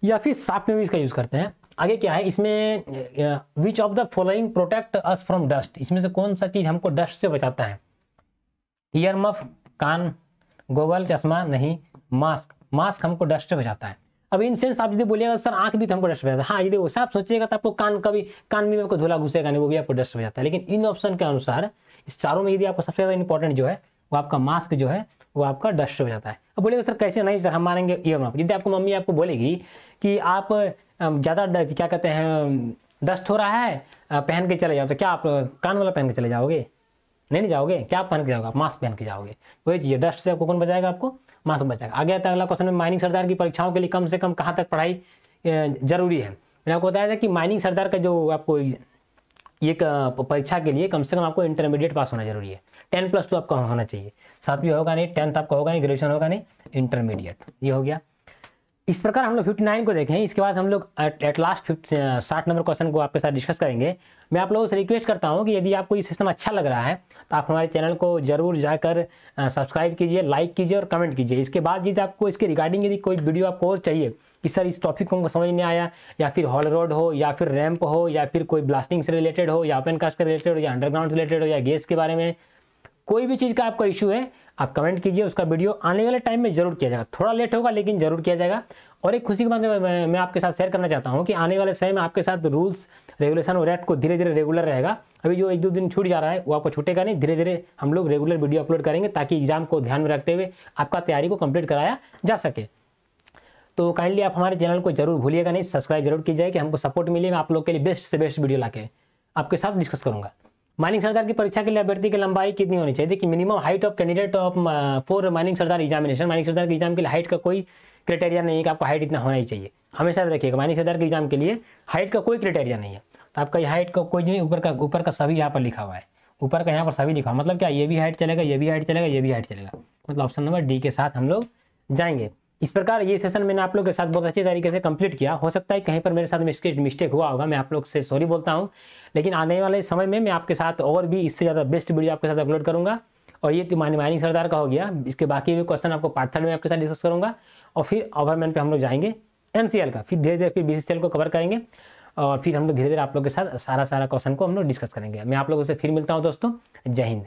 या फिर साफ्ट में भी इसका यूज़ करते हैं। आगे क्या है इसमें, which of the following protect us from dust, इसमें से कौन सा चीज़ हमको डस्ट से बचाता है। ईयर मफ, कान, गोगल, चश्मा नहीं, मास्क। मास्क हमको डस्ट से बचाता है। अब इन सेंस आप यदि बोलिएगा सर आंख भी तो हमको डस्ट बचाता है, हाँ यदि वैसा आप सोचिएगा तो आपको कान में आपको धूला घुसेगा नहीं, वो भी आपको डस्ट बचाता है। लेकिन इन ऑप्शन के अनुसार इस चारों में यदि आपको सबसे ज़्यादा इंपॉर्टेंट जो है वो आपका मास्क जो है वो आपका डस्ट से बचाता है। अब बोलेगा सर कैसे, नहीं सर हम मानेंगे ईयर मफ। यदि आपको मम्मी आपको बोलेगी कि आप ज़्यादा क्या कहते हैं डस्ट हो रहा है पहन के चले जाओ, तो क्या आप कान वाला पहन के चले जाओगे, नहीं जाओगे, क्या आप पहन के जाओगे, आप मास्क पहन के जाओगे। वही चीज़, डस्ट से आपको कौन बचाएगा, आपको मास्क बचाएगा। आगे आता है अगला क्वेश्चन में, माइनिंग सरदार की परीक्षाओं के लिए कम से कम कहाँ तक पढ़ाई जरूरी है। मैंने आपको बताया था कि माइनिंग सरदार का जो आपको ये परीक्षा के लिए कम से कम आपको इंटरमीडिएट पास होना जरूरी है। 10+2 आपका होना चाहिए, 7वीं होगा नहीं, 10th आपका होगा नहीं, ग्रेजुएशन होगा नहीं, इंटरमीडिएट। ये हो गया। इस प्रकार हम लोग 59 को देखें। इसके बाद हम लोग एट लास्ट 60 नंबर क्वेश्चन को आपके साथ डिस्कस करेंगे। मैं आप लोगों से रिक्वेस्ट करता हूं कि यदि आपको ये सिस्टम अच्छा लग रहा है तो आप हमारे चैनल को जरूर जाकर सब्सक्राइब कीजिए, लाइक कीजिए और कमेंट कीजिए। इसके बाद यदि आपको इसके रिगार्डिंग यदि कोई वीडियो आपको और चाहिए कि सर इस टॉपिक को हमको समझ नहीं आया, या फिर हॉल रोड हो, या फिर रैंप हो, या फिर कोई ब्लास्टिंग से रिलेटेड हो, या ओपन कास्ट से रिलेटेड हो, या अंडरग्राउंड से रिलेटेड हो, या गैस के बारे में कोई भी चीज़ का आपका इशू है, आप कमेंट कीजिए। उसका वीडियो आने वाले टाइम में जरूर किया जाएगा, थोड़ा लेट होगा लेकिन जरूर किया जाएगा। और एक खुशी की बात मैं आपके साथ शेयर करना चाहता हूं कि आने वाले समय में आपके साथ रूल्स रेगुलेशन और एक्ट को धीरे धीरे रेगुलर रहेगा। अभी जो 1-2 दिन छूट जा रहा है वो आपको छूटेगा नहीं, धीरे धीरे हम लोग रेगुलर वीडियो अपलोड करेंगे ताकि एग्जाम को ध्यान में रखते हुए आपका तैयारी को कंप्लीट कराया जा सके। तो काइंडली आप हमारे चैनल को जरूर भूलिएगा नहीं, सब्सक्राइब जरूर कीजिए कि हमको सपोर्ट मिले। मैं आप लोग के लिए बेस्ट से बेस्ट वीडियो लाके आपके साथ डिस्कस करूंगा। माइनिंग सरदार की परीक्षा के लिए अभ्यर्थी की लंबाई कितनी होनी चाहिए, कि minimum height of candidate of for mining sardar examination. Mining sardar के एग्जाम के लिए हाइट का कोई क्राइटेरिया नहीं है कि आपका हाइट इतना होना ही चाहिए। हमेशा रखिएगा माइनिंग सरदार के एग्जाम के लिए हाइट का कोई क्राइटेरिया नहीं है। तो आपका हाइट का कोई नहीं, ऊपर का सभी यहाँ पर लिखा हुआ है, ऊपर का यहाँ पर सभी लिखा हुआ, मतलब क्या ये भी हाइट चलेगा, ये भी हाइट चलेगा, ये भी हाइट चलेगा, मतलब ऑप्शन नंबर डी के साथ हम लोग जाएंगे। इस प्रकार ये सेशन मैंने आप लोग के साथ बहुत अच्छे तरीके से कंप्लीट किया। हो सकता है कहीं पर मेरे साथ मिस्टेक हुआ होगा, मैं आप लोग से सॉरी बोलता हूं। लेकिन आने वाले समय में मैं आपके साथ और भी इससे ज़्यादा बेस्ट वीडियो आपके साथ अपलोड करूंगा। और ये माइनिंग सरदार का हो गया, इसके बाकी भी क्वेश्चन आपको पार्ट 3 में आपके साथ डिस्कस करूंगा। और फिर ओवरमैन पे हम लोग जाएंगे एनसीएल का, फिर धीरे धीरे फिर बीसीसीएल को कवर करेंगे। और फिर हम लोग धीरे धीरे आप लोग के साथ सारा क्वेश्चन को हम लोग डिस्कस करेंगे। मैं आप लोगों से फिर मिलता हूँ दोस्तों। जय हिंद।